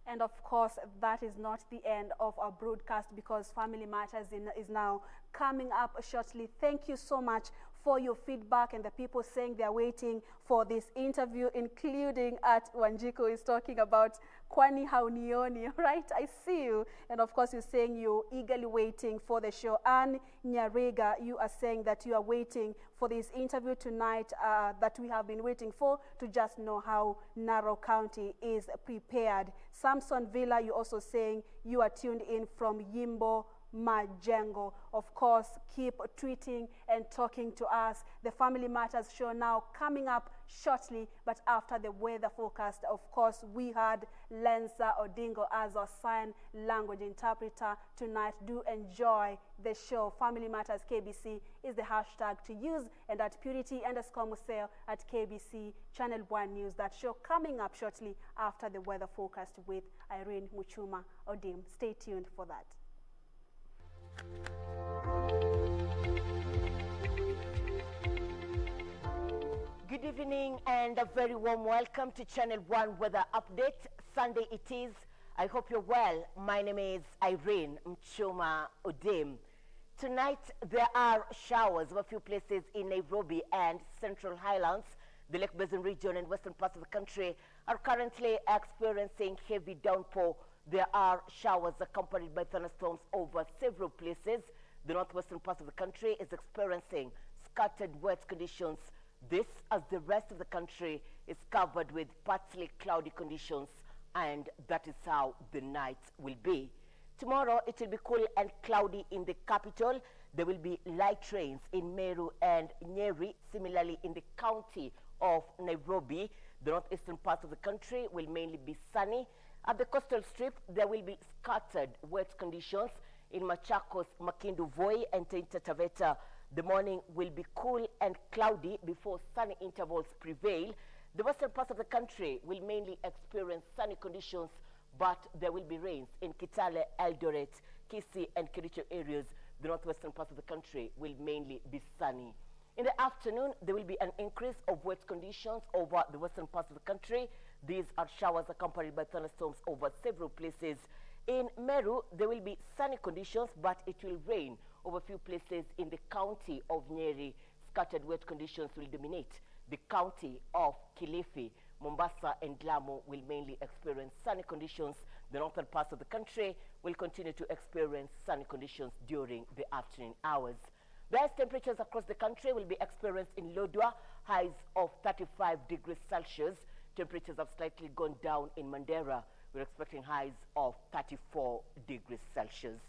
And of course, that is not the end of our broadcast, because Family Matters is now coming up shortly. Thank you so much for your feedback and the people saying they're waiting for this interview, including at Wanjiko is talking about Kwani Haunioni, right? I see you. And of course, you're saying you're eagerly waiting for the show. And Nyarega, you are saying that you are waiting for this interview tonight that we have been waiting for, to just know how Narok County is prepared. Samson Villa, you're also saying you are tuned in from Yimbo Majengo. Of course, keep tweeting and talking to us. The Family Matters show now coming up shortly, but after the weather forecast. Of course, we had Lensa Odingo as our sign language interpreter tonight. Do enjoy the show. Family Matters KBC is the hashtag to use, and at Purity_Museo at KBC Channel 1 News. That show coming up shortly after the weather forecast with Irene Muchuma Odim. Stay tuned for that. Good evening and a very warm welcome to Channel 1 Weather Update. Sunday it is. I hope you're well. My name is Irene Mchuma Odim. Tonight there are showers of a few places in Nairobi and Central Highlands. The Lake Basin region and western parts of the country are currently experiencing heavy downpour. There are showers accompanied by thunderstorms over several places. The northwestern parts of the country is experiencing scattered wet conditions. This, as the rest of the country is covered with partly cloudy conditions, and that is how the night will be. Tomorrow, it will be cool and cloudy in the capital. There will be light rains in Meru and Nyeri. Similarly, in the county of Nairobi, the northeastern part of the country will mainly be sunny. At the coastal strip, there will be scattered wet conditions in Machakos, Makindu, Voi, and Taita Taveta. The morning will be cool and cloudy before sunny intervals prevail. The western parts of the country will mainly experience sunny conditions, but there will be rains in Kitale, Eldoret, Kisii, and Kericho areas. The northwestern parts of the country will mainly be sunny. In the afternoon, there will be an increase of wet conditions over the western parts of the country. These are showers accompanied by thunderstorms over several places. In Meru, there will be sunny conditions, but it will rain over a few places in the county of Nyeri. Scattered wet conditions will dominate. The county of Kilifi, Mombasa, and Lamu will mainly experience sunny conditions. The northern parts of the country will continue to experience sunny conditions during the afternoon hours. The highest temperatures across the country will be experienced in Lodwar, highs of 35 degrees Celsius. Temperatures have slightly gone down in Mandera. We're expecting highs of 34 degrees Celsius.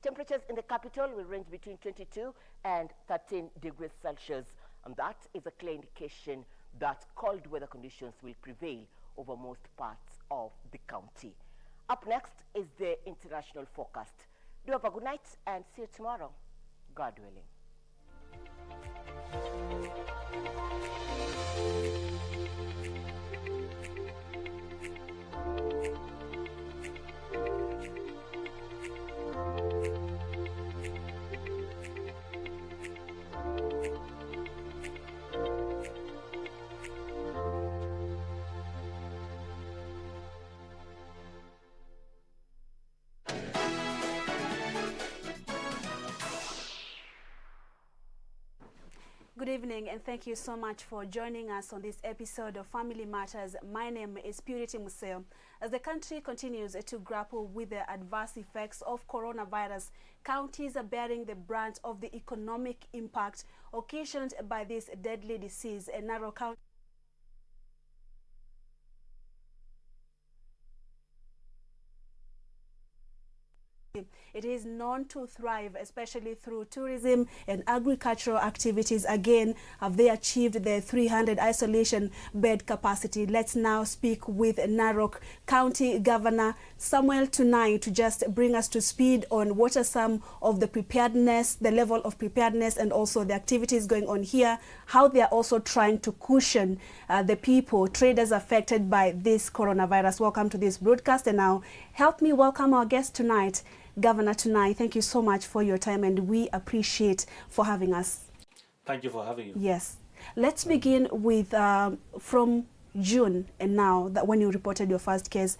Temperatures in the capital will range between 22 and 13 degrees Celsius. And that is a clear indication that cold weather conditions will prevail over most parts of the county. Up next is the international forecast. Do have a good night and see you tomorrow, God willing. Good evening, and thank you so much for joining us on this episode of Family Matters. My name is Purity Museo. As the country continues to grapple with the adverse effects of coronavirus, counties are bearing the brunt of the economic impact occasioned by this deadly disease. And Narok County it is known to thrive, especially through tourism and agricultural activities. Again, have they achieved the 300 isolation bed capacity? Let's now speak with Narok County Governor Samuel Tunai to just bring us to speed on what are some of the preparedness, the level of preparedness, and also the activities going on here, how they are also trying to cushion the people, traders affected by this coronavirus. Welcome to this broadcast, and now help me welcome our guest tonight, Governor Tunai. Thank you so much for your time, and we appreciate for having us. Thank you for having me. Yes. Let's begin with from June and now, that when you reported your first case,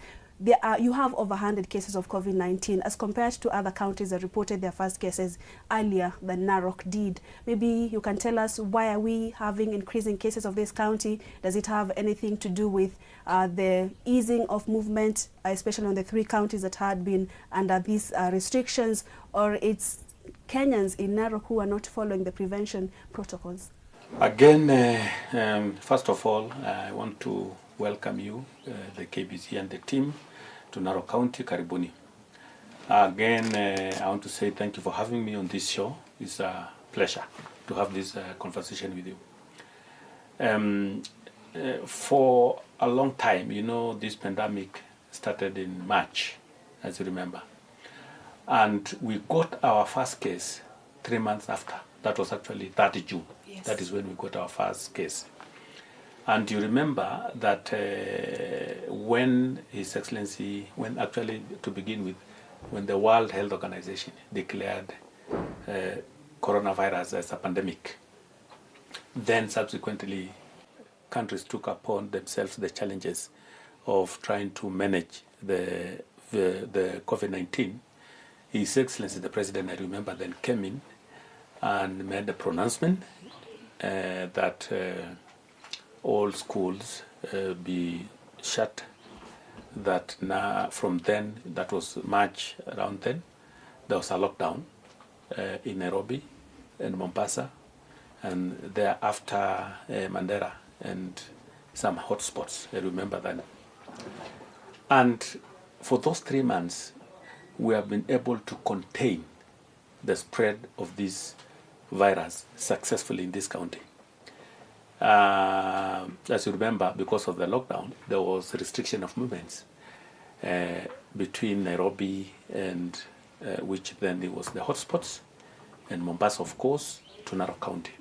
you have over 100 cases of COVID-19 as compared to other counties that reported their first cases earlier than Narok did. Maybe you can tell us, why are we having increasing cases of this county? Does it have anything to do with the easing of movement, especially on the 3 counties that had been under these restrictions, or it's Kenyans in Narok who are not following the prevention protocols? Again, first of all, I want to welcome you, the KBC and the team, to Narok County, Karibuni. Again, I want to say thank you for having me on this show. It's a pleasure to have this conversation with you. For a long time, you know, this pandemic started in March, as you remember. And we got our first case 3 months after. That was actually 30 June. Yes. That is when we got our first case. And you remember that when His Excellency, when actually, to begin with, when the World Health Organization declared coronavirus as a pandemic, then subsequently countries took upon themselves the challenges of trying to manage the COVID-19. His Excellency, the President, I remember, then came in and made a pronouncement that all schools be shut. That now, from then, that was March around then, there was a lockdown in Nairobi and Mombasa, and thereafter Mandera and some hotspots, I remember that. And for those 3 months, we have been able to contain the spread of this virus successfully in this county. As you remember, because of the lockdown, there was restriction of movements between Nairobi and which then it was the hotspots, and Mombasa, of course, to Narok County.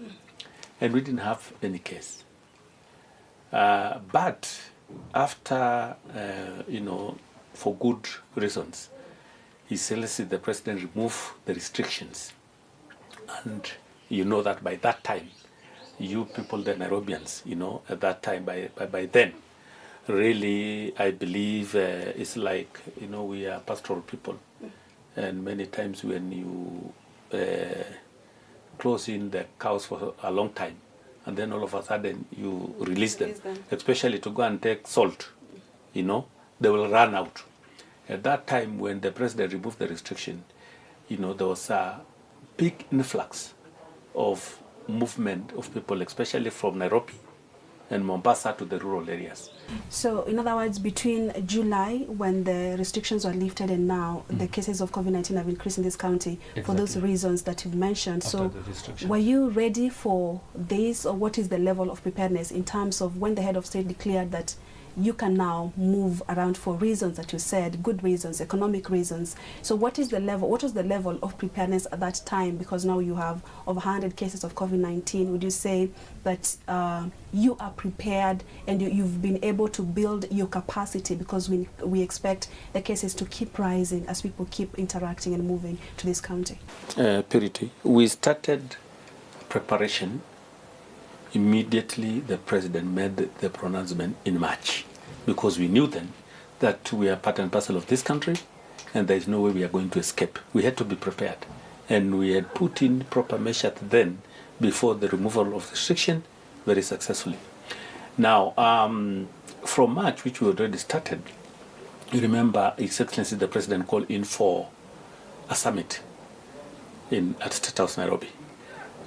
And we didn't have any case. But after, for good reasons, His Excellency the President removed the restrictions. And you know that by that time, you people, the Nairobians, at that time, by then, really, I believe it's like, we are pastoral people. And many times when you close in the cows for a long time, and then all of a sudden you release them, especially to go and take salt, they will run out. At that time, when the president removed the restriction, there was a big influx of movement of people, especially from Nairobi and Mombasa to the rural areas. So, in other words, between July, when the restrictions were lifted, and now the cases of COVID-19 have increased in this county for those reasons that you've mentioned. After so, were you ready for this, or what is the level of preparedness in terms of when the head of state declared that you can now move around for reasons that you said, good reasons, economic reasons? So what is the level, what was the level of preparedness at that time? Because now you have over 100 cases of COVID-19. Would you say that you are prepared and you've been able to build your capacity, because we expect the cases to keep rising as people keep interacting and moving to this county? Purity, we started preparation immediately the president made the pronouncement in March, because we knew then that we are part and parcel of this country and there is no way we are going to escape. We had to be prepared, and we had put in proper measures then before the removal of restriction very successfully. Now, from March, which we already started, you remember His Excellency the President called in for a summit at State House, Nairobi.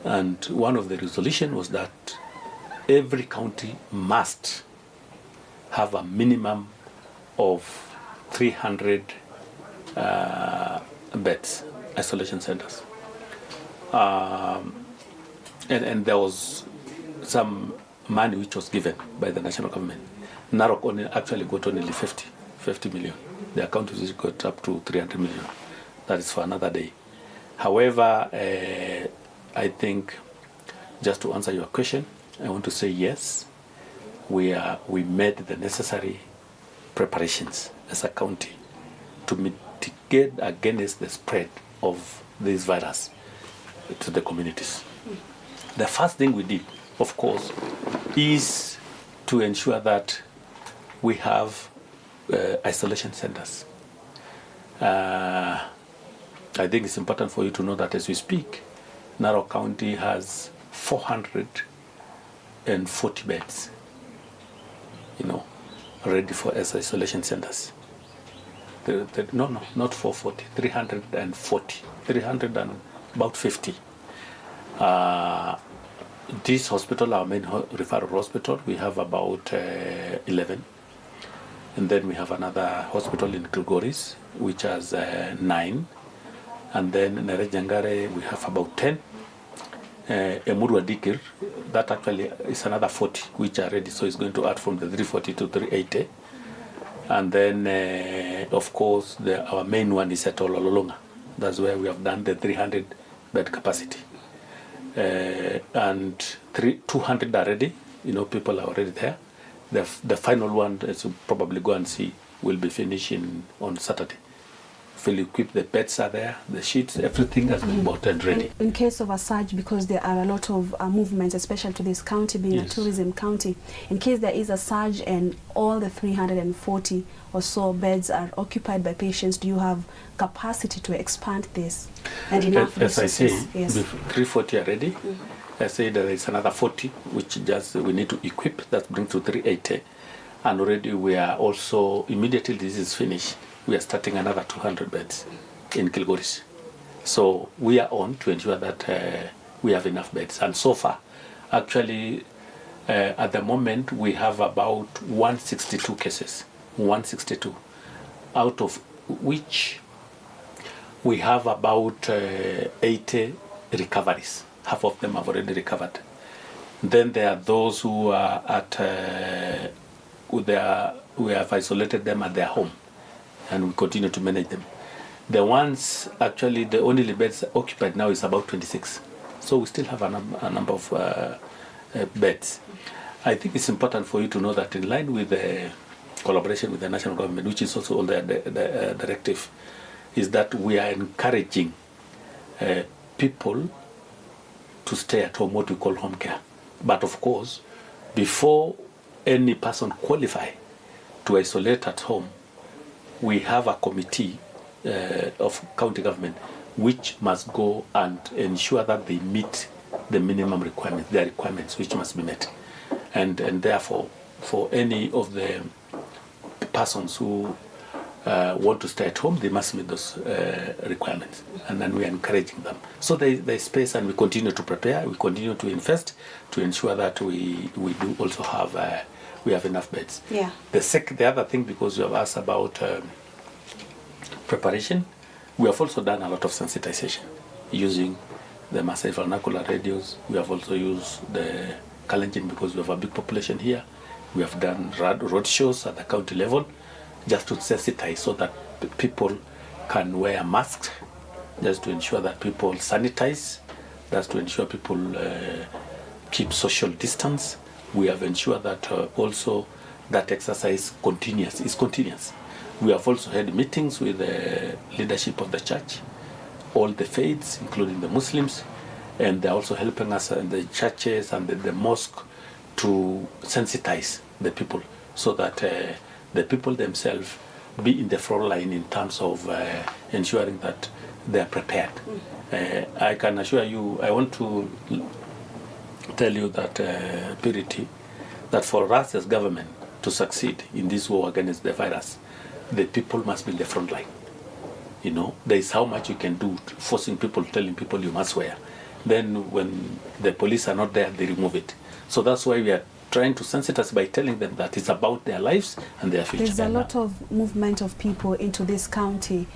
And one of the resolutions was that every county must have a minimum of 300 beds, isolation centers. And there was some money which was given by the national government. Narok only actually got only 50 million. The counties got up to 300 million. That is for another day. However, I think, just to answer your question, I want to say yes, we made the necessary preparations as a county to mitigate against the spread of this virus to the communities. The first thing we did, of course, is to ensure that we have isolation centers. I think it's important for you to know that as we speak, Narok County has 440 beds, ready for isolation centers. No, not 440, 340, 300 and about 50. This hospital, our main referral hospital, we have about 11. And then we have another hospital in Kilgoris, which has 9. And then in Nerejangare, we have about 10. Emurwa Dikir, that actually is another 40, which are ready, so it's going to add from the 340 to 380. And then, of course, our main one is at Ololonga. That's where we have done the 300 bed capacity. And 200 are ready, people are already there. The final one, as you probably go and see, will be finishing on Saturday. Fully equipped, the beds are there, the sheets, everything has been bought and ready. In case of a surge, because there are a lot of movements, especially to this county being a tourism county, in case there is a surge and all the 340 or so beds are occupied by patients, do you have capacity to expand this? And enough as I say, yes. 340 are ready, I said there is another 40, which just we need to equip. That brings to 380. And already we are also, immediately this is finished, we are starting another 200 beds in Kilgoris. So we are on to ensure that we have enough beds. And so far, actually, at the moment, we have about 162 cases, 162, out of which we have about 80 recoveries. Half of them have already recovered. Then there are those who are at, we have isolated them at their home, and we continue to manage them. The ones, actually, the only beds occupied now is about 26. So we still have a number of beds. I think it's important for you to know that in line with the collaboration with the national government, which is also on the directive, is that we are encouraging people to stay at home, what we call home care. But of course, before any person qualify to isolate at home, we have a committee of county government which must go and ensure that they meet the minimum requirements, their requirements which must be met. And therefore, for any of the persons who want to stay at home, they must meet those requirements. And then we are encouraging them. So there's space, and we continue to prepare, we continue to invest to ensure that we do also have, we have enough beds. Yeah. The other thing, because you have asked about preparation, we have also done a lot of sensitization using the Maasai vernacular radios. We have also used the Kalenjin because we have a big population here. We have done road shows at the county level just to sensitize so that people can wear masks, just to ensure that people sanitize, just to ensure people keep social distance. We have ensured that also that exercise is continuous. We have also had meetings with the leadership of the church, all the faiths, including the Muslims, and they're also helping us in the churches and the mosque to sensitize the people so that the people themselves be in the front line in terms of ensuring that they're prepared. I can assure you, I want to tell you that, Purity, that for us as government to succeed in this war against the virus, the people must be in the front line. You know, there is how much you can do, forcing people, telling people you must wear. Then when the police are not there, they remove it. So that's why we are trying to sensitize by telling them that it's about their lives and their future. There's a lot of movement of people into this county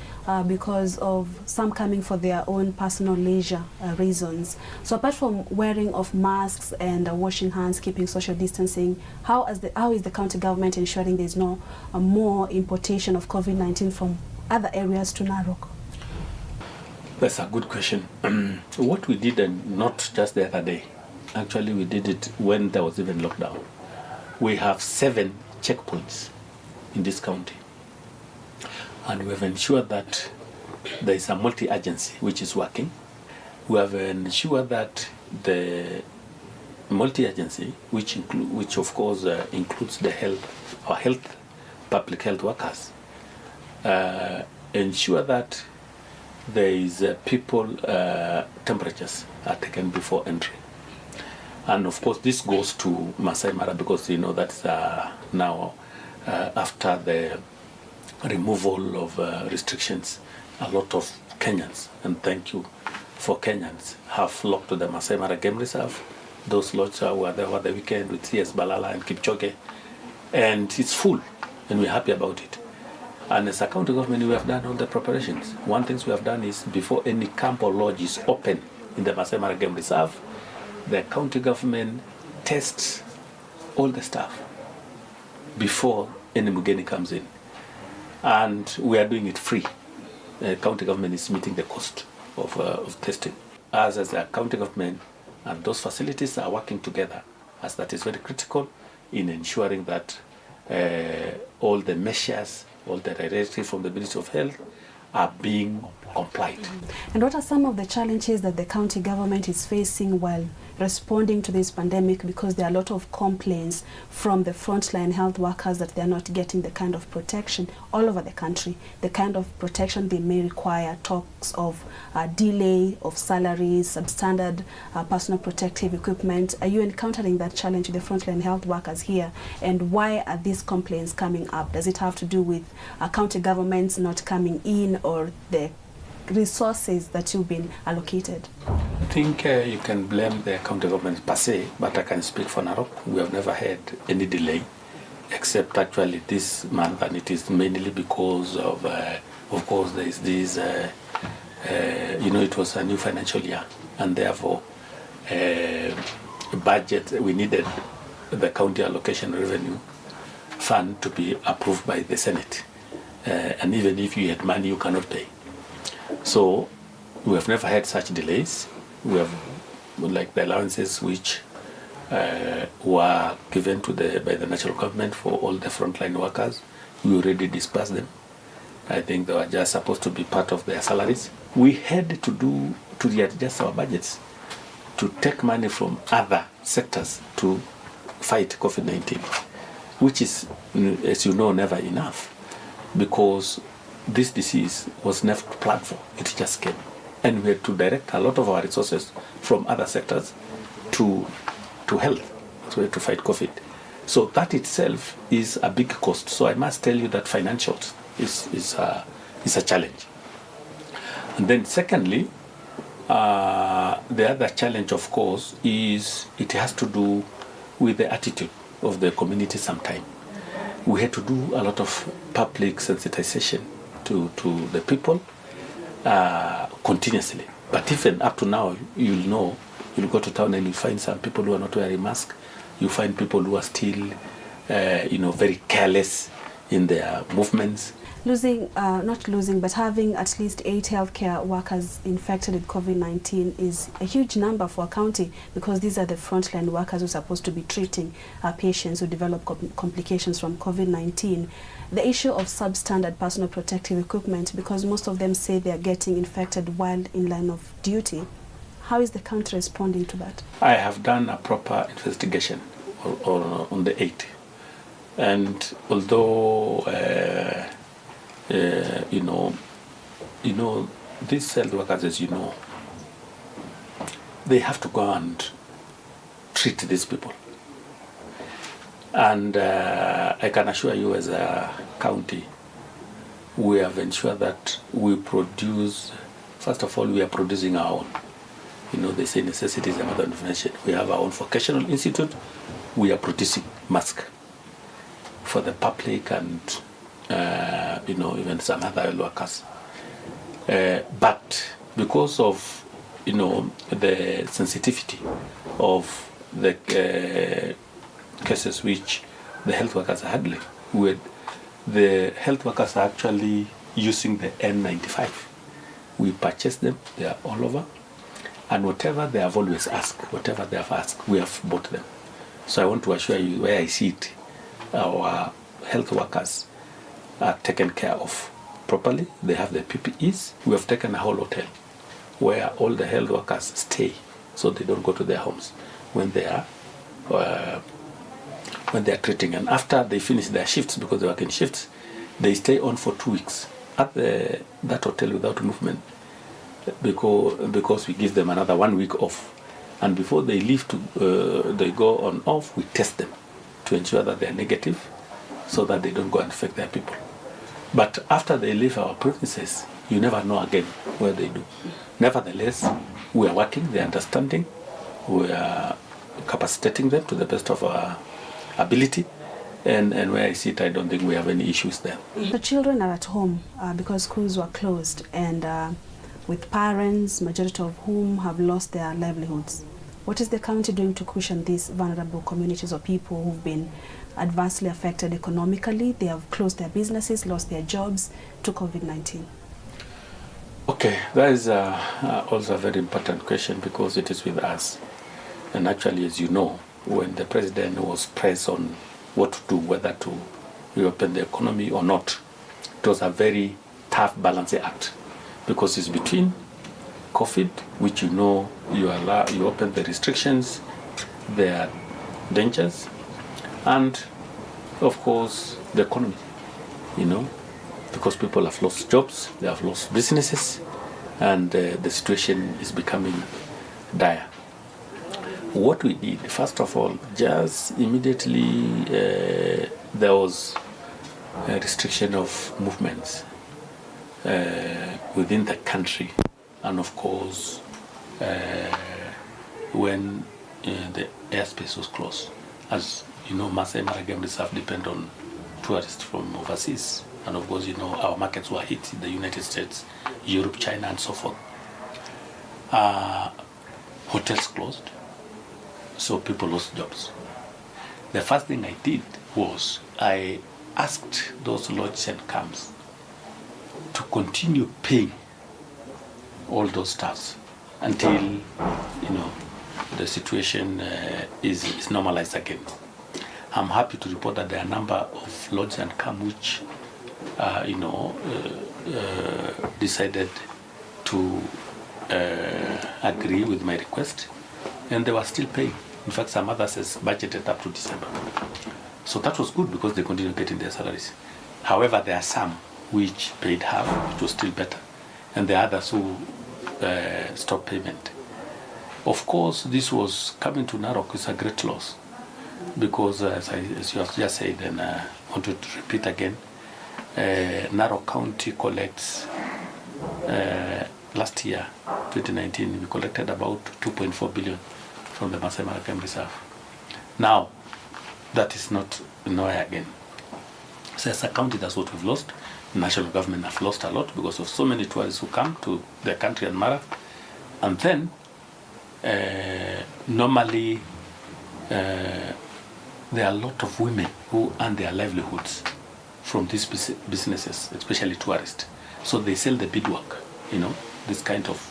because of some coming for their own personal leisure reasons. So apart from wearing of masks and washing hands, keeping social distancing, how is the county government ensuring there's no more importation of COVID-19 from other areas to Narok? That's a good question. What we did, and not just the other day, actually we did it when there was even lockdown. We have 7 checkpoints in this county. And we have ensured that there is a multi-agency which is working. We have ensured that the multi-agency, which of course includes the public health workers, ensure that there is people temperatures are taken before entry. And of course this goes to Masai Mara because you know that's now after the removal of restrictions, a lot of Kenyans, and thank you for Kenyans, have flocked to the Masai Mara Game Reserve. Those lots were there over the weekend with CS Balala and Kipchoge, and it's full, and we're happy about it. And as a county government, we have done all the preparations. One thing we have done is before any camp or lodge is open in the Masai Mara Game Reserve, the county government tests all the staff before any Mugeni comes in. And we are doing it free. The county government is meeting the cost of testing. As a county government and those facilities are working together, as that is very critical in ensuring that all the measures, all the directives from the Ministry of Health are being complied. And what are some of the challenges that the county government is facing while responding to this pandemic, because there are a lot of complaints from the frontline health workers that they are not getting the kind of protection all over the country, the kind of protection they may require, talks of delay of salaries, substandard personal protective equipment. Are you encountering that challenge with the frontline health workers here? And why are these complaints coming up? Does it have to do with county governments not coming in, or the resources that you've been allocated? I think you can blame the county government per se, but I can speak for Narok. We have never had any delay, except actually this month, and it is mainly because of course, there is this, you know, it was a new financial year, and therefore budget, we needed the county allocation revenue fund to be approved by the Senate. And even if you had money, you cannot pay. So we have never had such delays. We have, like, the allowances which were given to by the national government for all the frontline workers. We already dispersed them. I think they were just supposed to be part of their salaries. We had to readjust our budgets to take money from other sectors to fight COVID-19, which is, as you know, never enough, because this disease was never planned for. It just came. And we had to direct a lot of our resources from other sectors to health, so to fight COVID. So that itself is a big cost. So I must tell you that financials is a challenge. And then secondly, the other challenge, of course, is it has to do with the attitude of the community sometime. We had to do a lot of public sensitization to the people continuously. But even up to now, you'll know, you'll go to town and you'll find some people who are not wearing masks. You find people who are still, very careless in their movements. But having at least 8 healthcare workers infected with COVID-19 is a huge number for a county, because these are the frontline workers who are supposed to be treating patients who develop complications from COVID-19. The issue of substandard personal protective equipment, because most of them say they are getting infected while in line of duty. How is the country responding to that? I have done a proper investigation on the 8. And although these health workers, as you know, they have to go and treat these people. And I can assure you, as a county, we have ensured that we produce, first of all, we are producing our own. They say necessity is a mother of invention. We have our own vocational institute. We are producing masks for the public and even some other workers. But because of, the sensitivity of the cases which the health workers are handling, the health workers are actually using the N95. We purchase them, they are all over. And whatever they have always asked, whatever they have asked, we have bought them. So I want to assure you, where I see it, our health workers are taken care of properly. They have the PPEs. We have taken a whole hotel where all the health workers stay, so they don't go to their homes when they are treating. And after they finish their shifts, because they work in shifts, they stay on for 2 weeks at that hotel without movement, because we give them another 1 week off. And before they leave they go on off, we test them to ensure that they are negative, so that they don't go and infect their people. But after they leave our provinces, you never know again where they do. Nevertheless, we are working, they are understanding, we are capacitating them to the best of our ability, and where I see it, I don't think we have any issues there. The children are at home because schools were closed, and with parents, majority of whom have lost their livelihoods. What is the county doing to cushion these vulnerable communities or people who've been adversely affected economically? They have closed their businesses, lost their jobs to COVID-19. Okay, that is also a very important question, because it is with us. And actually, as you know, when the president was pressed on what to do, whether to reopen the economy or not, it was a very tough balancing act, because it's between COVID, which you open the restrictions, there are dangers, and of course the economy, because people have lost jobs, they have lost businesses, and the situation is becoming dire. What we did, first of all, just immediately there was a restriction of movements within the country, and of course when the airspace was closed. As you know, Masai Mara Game Reserve depend on tourists from overseas, and of course our markets were hit in the United States, Europe, China, and so forth. Hotels closed, so people lost jobs. The first thing I did was I asked those lodges and camps to continue paying all those staffs until the situation is normalized again. I'm happy to report that there are a number of lodges and camps which decided to agree with my request, and they were still paying. In fact, some others has budgeted up to December. So that was good because they continue getting their salaries. However, there are some which paid half, which was still better, and the others who stopped payment. Of course, this was coming to Narok is a great loss because, as you have just said, and I want to repeat again, Narok County collects, last year, 2019, we collected about 2.4 billion from the Masai Mara Game Reserve. Now, that is not nowhere again. So as a county, that's what we've lost. The national government have lost a lot because of so many tourists who come to the country and Mara. And then, normally, there are a lot of women who earn their livelihoods from these businesses, especially tourists. So they sell the beadwork, this kind of,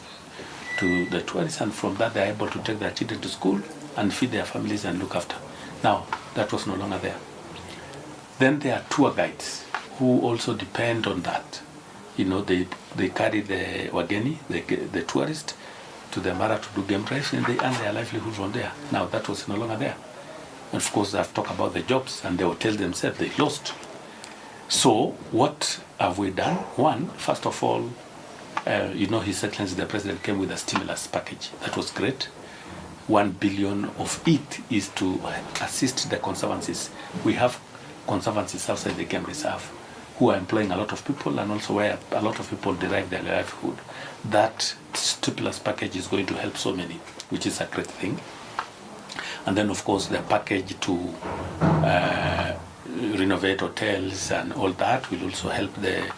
to the tourists, and from that they're able to take their children to school and feed their families and look after. Now, that was no longer there. Then there are tour guides who also depend on that. They carry the wageni, the tourist, to the Mara to do game drives, and they earn their livelihood from there. Now, that was no longer there. And of course, I've talked about the jobs, and the hotels themselves, they lost. So, what have we done? One, first of all, His Excellency the President came with a stimulus package. That was great. 1 billion of it is to assist the conservancies. We have conservancies outside the game reserve who are employing a lot of people, and also where a lot of people derive their livelihood. That stimulus package is going to help so many, which is a great thing. And then, of course, the package to renovate hotels and all that will also help the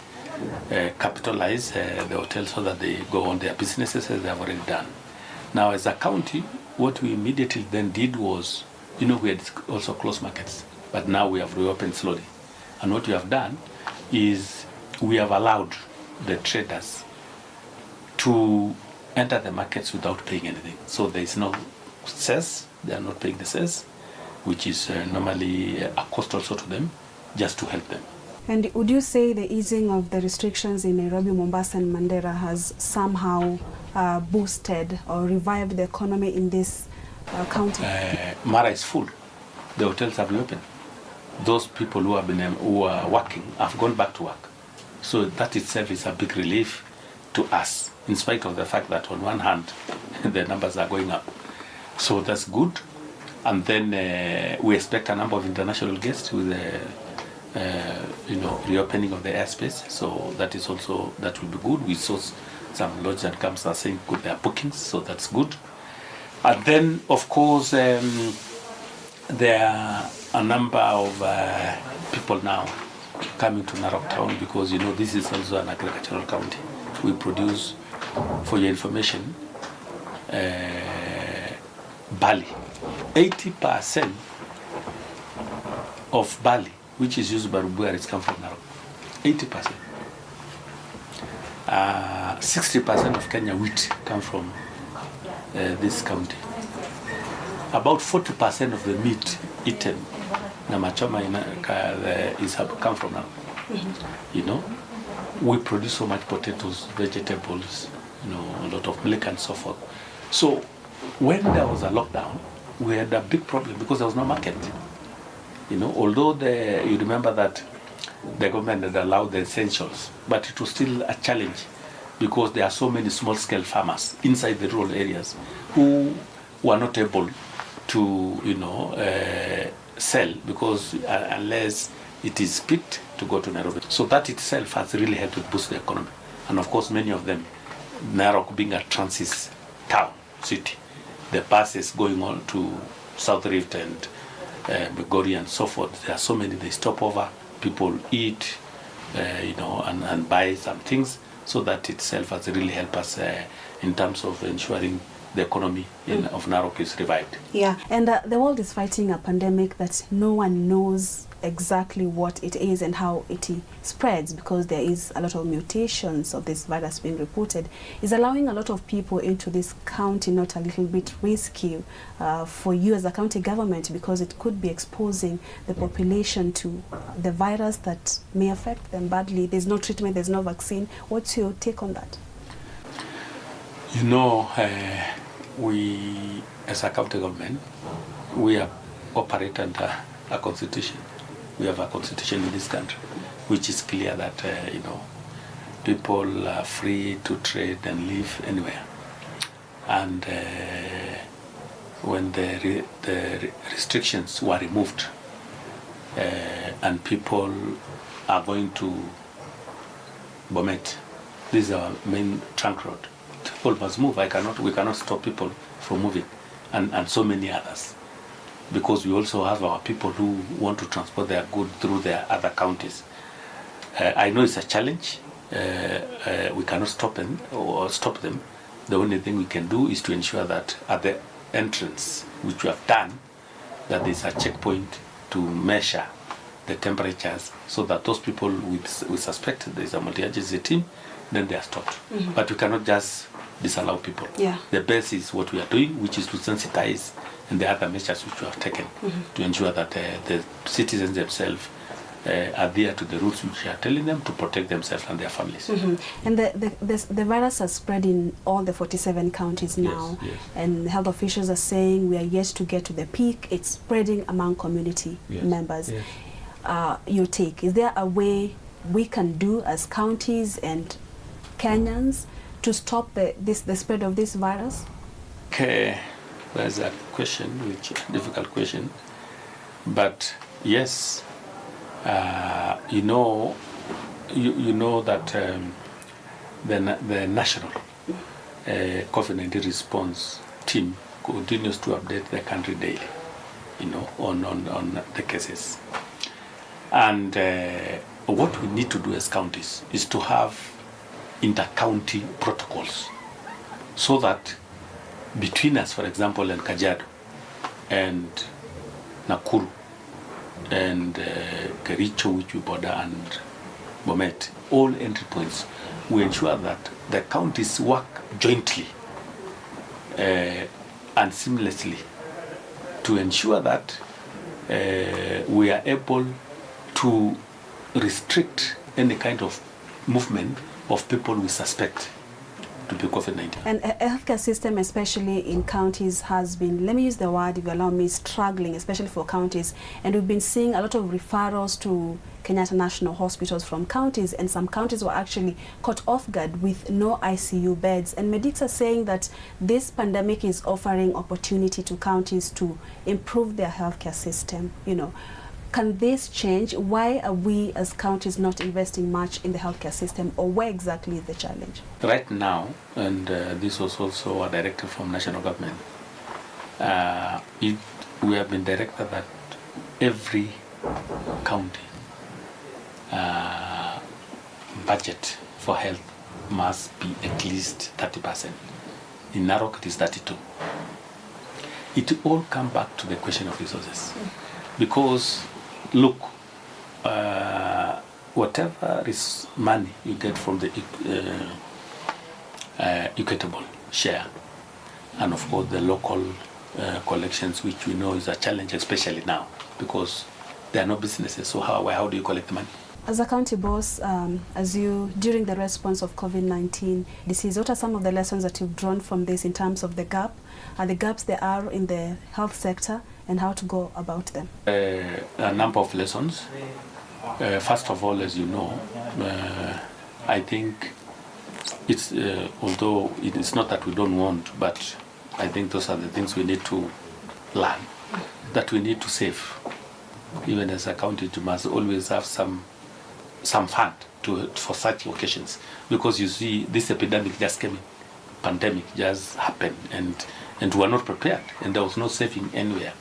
capitalize the hotels so that they go on their businesses as they have already done. Now, as a county, what we immediately then did was, we had also closed markets, but now we have reopened slowly. And what we have done is we have allowed the traders to enter the markets without paying anything. So there is no cess, they are not paying the cess, which is normally a cost also to them, just to help them. And would you say the easing of the restrictions in Nairobi, Mombasa and Mandera has somehow boosted or revived the economy in this county? Mara is full. The hotels have reopened. Those people who are working have gone back to work. So that itself is a big relief to us, in spite of the fact that on one hand, the numbers are going up. So that's good. And then we expect a number of international guests with the reopening of the airspace. So that is also, that will be good. We saw some lodges and camps are saying good, their bookings, so that's good. And then, of course, there are a number of people now coming to Narok town because, this is also an agricultural county. We produce, for your information, barley. 80% of barley, which is used by Busia, comes from Narok. 80%. 60% of Kenya wheat come from this county. About 40% of the meat eaten na machoma is come from Narok. We produce so much potatoes, vegetables, a lot of milk and so forth. So when there was a lockdown, we had a big problem because there was no market. Although you remember that the government had allowed the essentials, but it was still a challenge because there are so many small-scale farmers inside the rural areas who were not able to, sell because unless it is picked to go to Nairobi. So that itself has really helped to boost the economy. And of course, many of them, Narok being a transit town, city, the buses going on to South Rift and Migori and so forth, there are so many, they stop over, people eat, and buy some things. So that itself has really helped us in terms of ensuring the economy of Narok is revived. Yeah, and the world is fighting a pandemic that no one knows exactly what it is and how it spreads, because there is a lot of mutations of this virus being reported. Is allowing a lot of people into this county not a little bit risky for you as a county government, because it could be exposing the population to the virus that may affect them badly? There's no treatment, there's no vaccine. What's your take on that? We as a county government, we operate under a constitution. We have a constitution in this country, which is clear that people are free to trade and live anywhere. And when the restrictions were removed, and people are going to Bomet, this is our main trunk road. People must move. We cannot stop people from moving, and so many others, because we also have our people who want to transport their goods through their other counties. I know it's a challenge. We cannot stop them. The only thing we can do is to ensure that at the entrance, which we have done, that there's a checkpoint to measure the temperatures, so that those people we suspect there's a multi-agency team, then they are stopped. But we cannot just disallow people. Yeah. The best is what we are doing, which is to sensitize, and the other measures which we have taken to ensure that the citizens themselves adhere to the rules which we are telling them to protect themselves and their families. And the virus has spread in all the 47 counties now, yes. And health officials are saying we are yet to get to the peak. It's spreading among community members. Yes. Your take, is there a way we can do as counties and Kenyans to stop the spread of this virus? Okay, there's a question, which difficult question, but yes, you know that the national COVID-19 response team continues to update the country daily, on the cases, and what we need to do as counties is to have inter-county protocols, so that between us, for example, and Kajiado and Nakuru and Kericho, which we border, and Bomet, all entry points, we ensure that the counties work jointly and seamlessly to ensure that we are able to restrict any kind of movement of people we suspect to be COVID-19. And a healthcare system, especially in counties, has been, let me use the word, if you allow me, struggling, especially for counties. And we've been seeing a lot of referrals to Kenyatta National Hospitals from counties, and some counties were actually caught off guard with no ICU beds. And medics are saying that this pandemic is offering opportunity to counties to improve their healthcare system, Can this change? Why are we as counties not investing much in the healthcare system, or where exactly is the challenge? Right now, and this was also a directive from national government, we have been directed that every county budget for health must be at least 30%. In Narok, it is 32%. It all comes back to the question of resources, because look, whatever is money you get from the equitable share, and of course the local collections, which we know is a challenge, especially now, because there are no businesses. So how do you collect the money? As a county boss, during the response of COVID-19 disease, what are some of the lessons that you've drawn from this in terms of the gaps there are in the health sector and how to go about them? A number of lessons. First of all, as you know, I think it's, although it is not that we don't want, but I think those are the things we need to learn, that we need to save. Even as a county, you must always have some fund for such occasions, because you see this epidemic just came in, pandemic just happened, and we are not prepared, and there was no saving anywhere,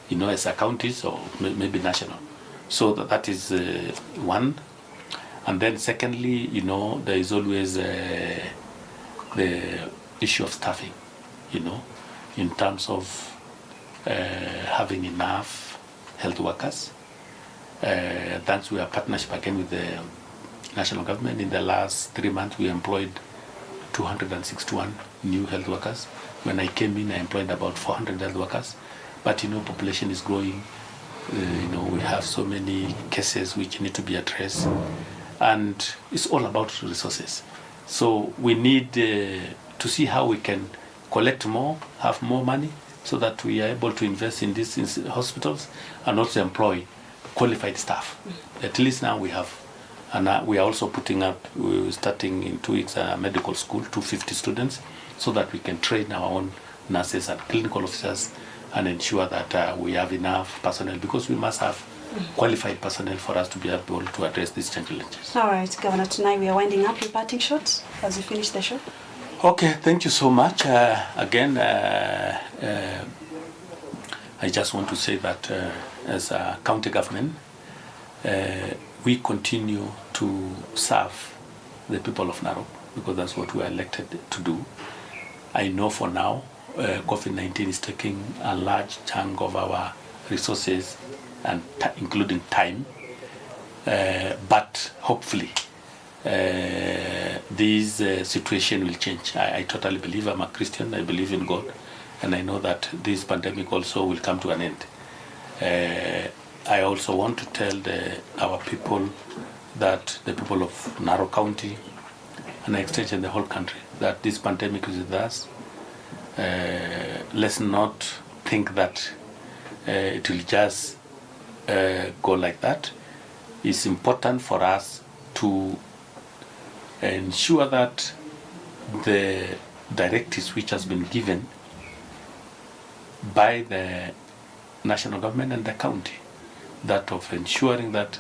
you know, as a counties or maybe national. So that is one. And then secondly, you know, there is always the issue of staffing, you know, in terms of having enough health workers. Thanks to our partnership again with the national government, in the last 3 months we employed 261 new health workers. When I came in, I employed about 400 health workers. But you know, population is growing. You know, we have so many cases which need to be addressed, and it's all about resources. So we need to see how we can collect more, have more money, so that we are able to invest in these hospitals and also employ qualified staff. At least now we have, and we are also putting up, we're starting in 2 weeks a medical school, 250 students, so that we can train our own nurses and clinical officers and ensure that we have enough personnel, because we must have qualified personnel for us to be able to address these challenges. All right, Governor, tonight we are winding up your parting shots as we finish the show. Okay, thank you so much. Again, I just want to say that as a county government, we continue to serve the people of Narok, because that's what we are elected to do. I know for now, COVID-19 is taking a large chunk of our resources, and including time, but hopefully this situation will change. I totally believe, I'm a Christian, I believe in God, and I know that this pandemic also will come to an end. I also want to tell our people, that the people of Narok County, and I extend the whole country, that this pandemic is with us. Let's not think that it will just go like that. It's important for us to ensure that the directives which has been given by the national government and the county, that of ensuring that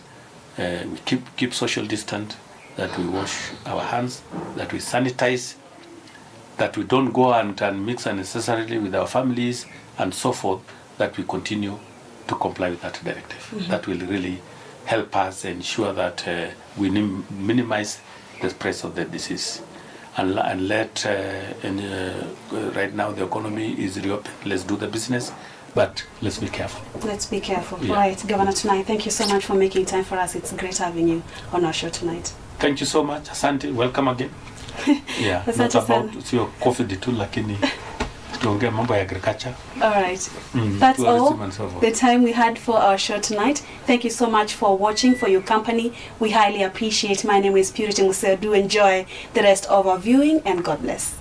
we keep social distance, that we wash our hands, that we sanitize, that we don't go and mix unnecessarily with our families and so forth, that we continue to comply with that directive. That will really help us ensure that we minimize the spread of the disease. And right now the economy is reopened. Let's do the business, but let's be careful. Let's be careful. Yeah. Right, Governor, tonight, thank you so much for making time for us. It's great having you on our show tonight. Thank you so much. Asante, welcome again. Yeah, not about your coffee too, lakini tuongea mambo ya agriculture. All right. That's all the time we had for our show tonight. Thank you so much for watching, for your company. We highly appreciate. My name is Purity Museo. Do enjoy the rest of our viewing, and God bless.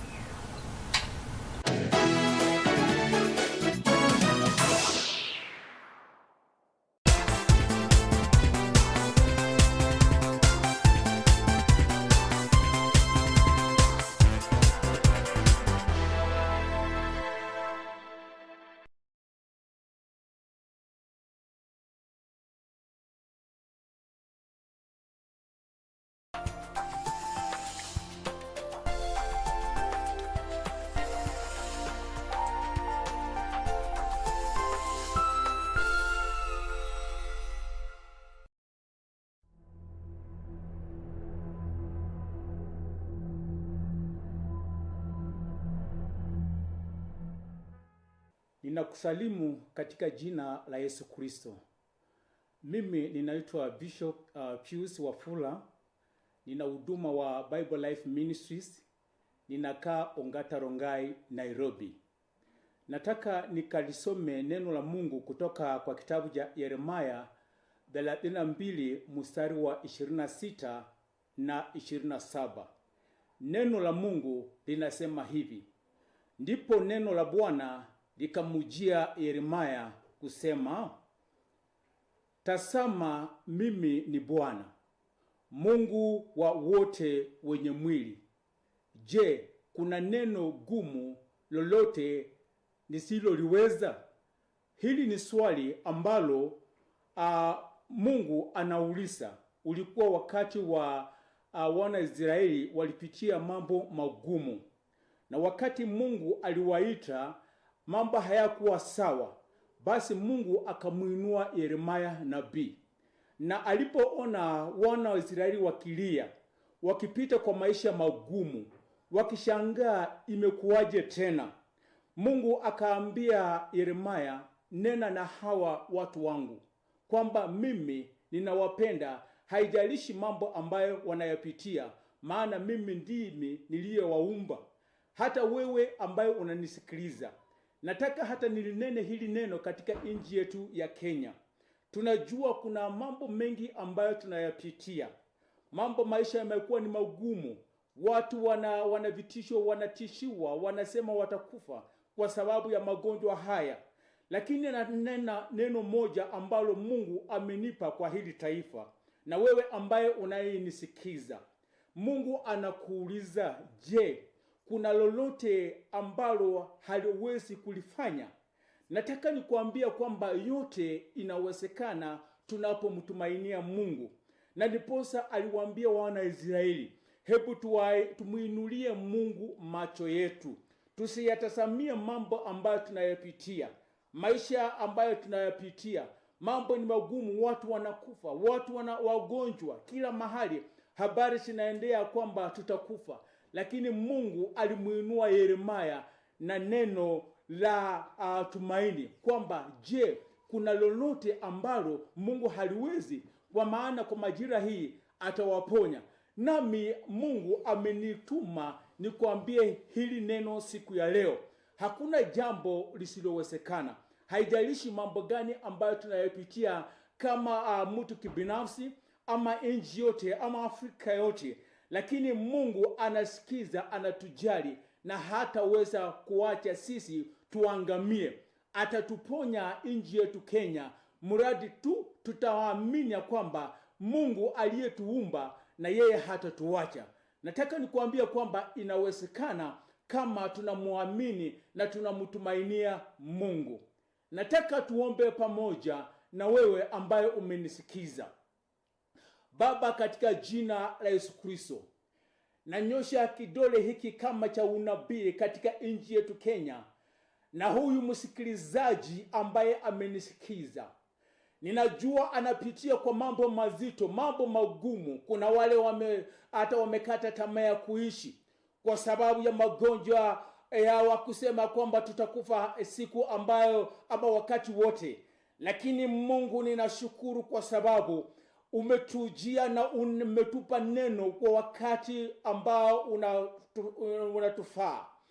Ninakusalimu katika jina la Yesu Kristo. Mimi ninaitwa Bishop Pius Wafula. Nina huduma wa Bible Life Ministries. Ninakaa Ongata Rongai, Nairobi. Nataka nikalisome neno la Mungu kutoka kwa kitabu cha Yeremia 32 mstari wa 26 na 27. Neno la Mungu linasema hivi: ndipo neno la Bwana likamujia Yeremia kusema, tazama mimi ni Bwana, Mungu wa wote wenye mwili. Je, kuna neno gumu lolote nisiloliweza? Hili ni swali ambalo Mungu anauliza. Ulikuwa wakati wa wana Israeli walipitia mambo magumu, na wakati Mungu aliwaita mambo hayakuwa sawa, basi Mungu akamuinua Yeremia nabii. Na alipoona wana wa Israeli wakilia, wakipita kwa maisha magumu, wakishangaa imekuwaje tena, Mungu akaambia Yeremia, nena na hawa watu wangu kwamba mimi ninawapenda, haijalishi mambo ambayo wanayapitia, maana mimi ndimi niliyewaumba. Hata wewe ambayo unanisikiliza, nataka hata nilinene hili neno katika nchi yetu ya Kenya. Tunajua kuna mambo mengi ambayo tunayapitia. Maisha yamekuwa ni magumu. Watu wana vitisho, wanatishiwa, wanasema watakufa kwa sababu ya magonjwa haya. Lakini nanena neno moja ambalo Mungu amenipa kwa hili taifa. Na wewe ambaye unayenisikiza, Mungu anakuuliza, je, kuna lolote ambalo haliwezi kulifanya? Nataka nikuambia kwamba yote inawezekana tunapomtumainia Mungu. Na ndiposa aliwaambia wana Israeli, hebu tumuinulie Mungu macho yetu. Tusiyatazamie mambo ambayo tunayapitia. Maisha ambayo tunayapitia, mambo ni magumu, watu wanakufa, watu wagonjwa, kila mahali habari zinaendea kwamba tutakufa. Lakini Mungu alimuinua Yeremia na neno la tumaini kwamba je, kuna lolote ambalo Mungu haliwezi? Kwa maana kwa majira hii atawaponya. Nami Mungu amenituma nikwambie hili neno siku ya leo. Hakuna jambo lisilowezekana. Haijalishi mambo gani ambayo tunayopitia kama mtu kibinafsi, ama nchi yote, ama Afrika yote. Lakini Mungu anasikiza, anatujali, na hataweza kuacha sisi tuangamie. Atatuponya nchi yetu Kenya, mradi tu tutaamini kwamba Mungu aliyetuumba na yeye hatatuacha. Nataka nikuambia kwamba inawezekana kama tunamuamini na tunamtumainia Mungu. Nataka tuombe pamoja na wewe ambaye umenisikiza. Baba, katika jina la Yesu Kristo, nanyosha kidole hiki kama cha unabii katika nchi yetu Kenya, na huyu msikilizaji ambaye amenisikiza. Ninajua anapitia kwa mambo mazito, mambo magumu. Kuna wale wamekata tamaa ya kuishi kwa sababu ya magonjwa ya kusema kwamba tutakufa siku ambayo ama wakati wote. Lakini Mungu, ninashukuru kwa sababu umetujia na umetupa neno kwa wakati ambao unatufaa.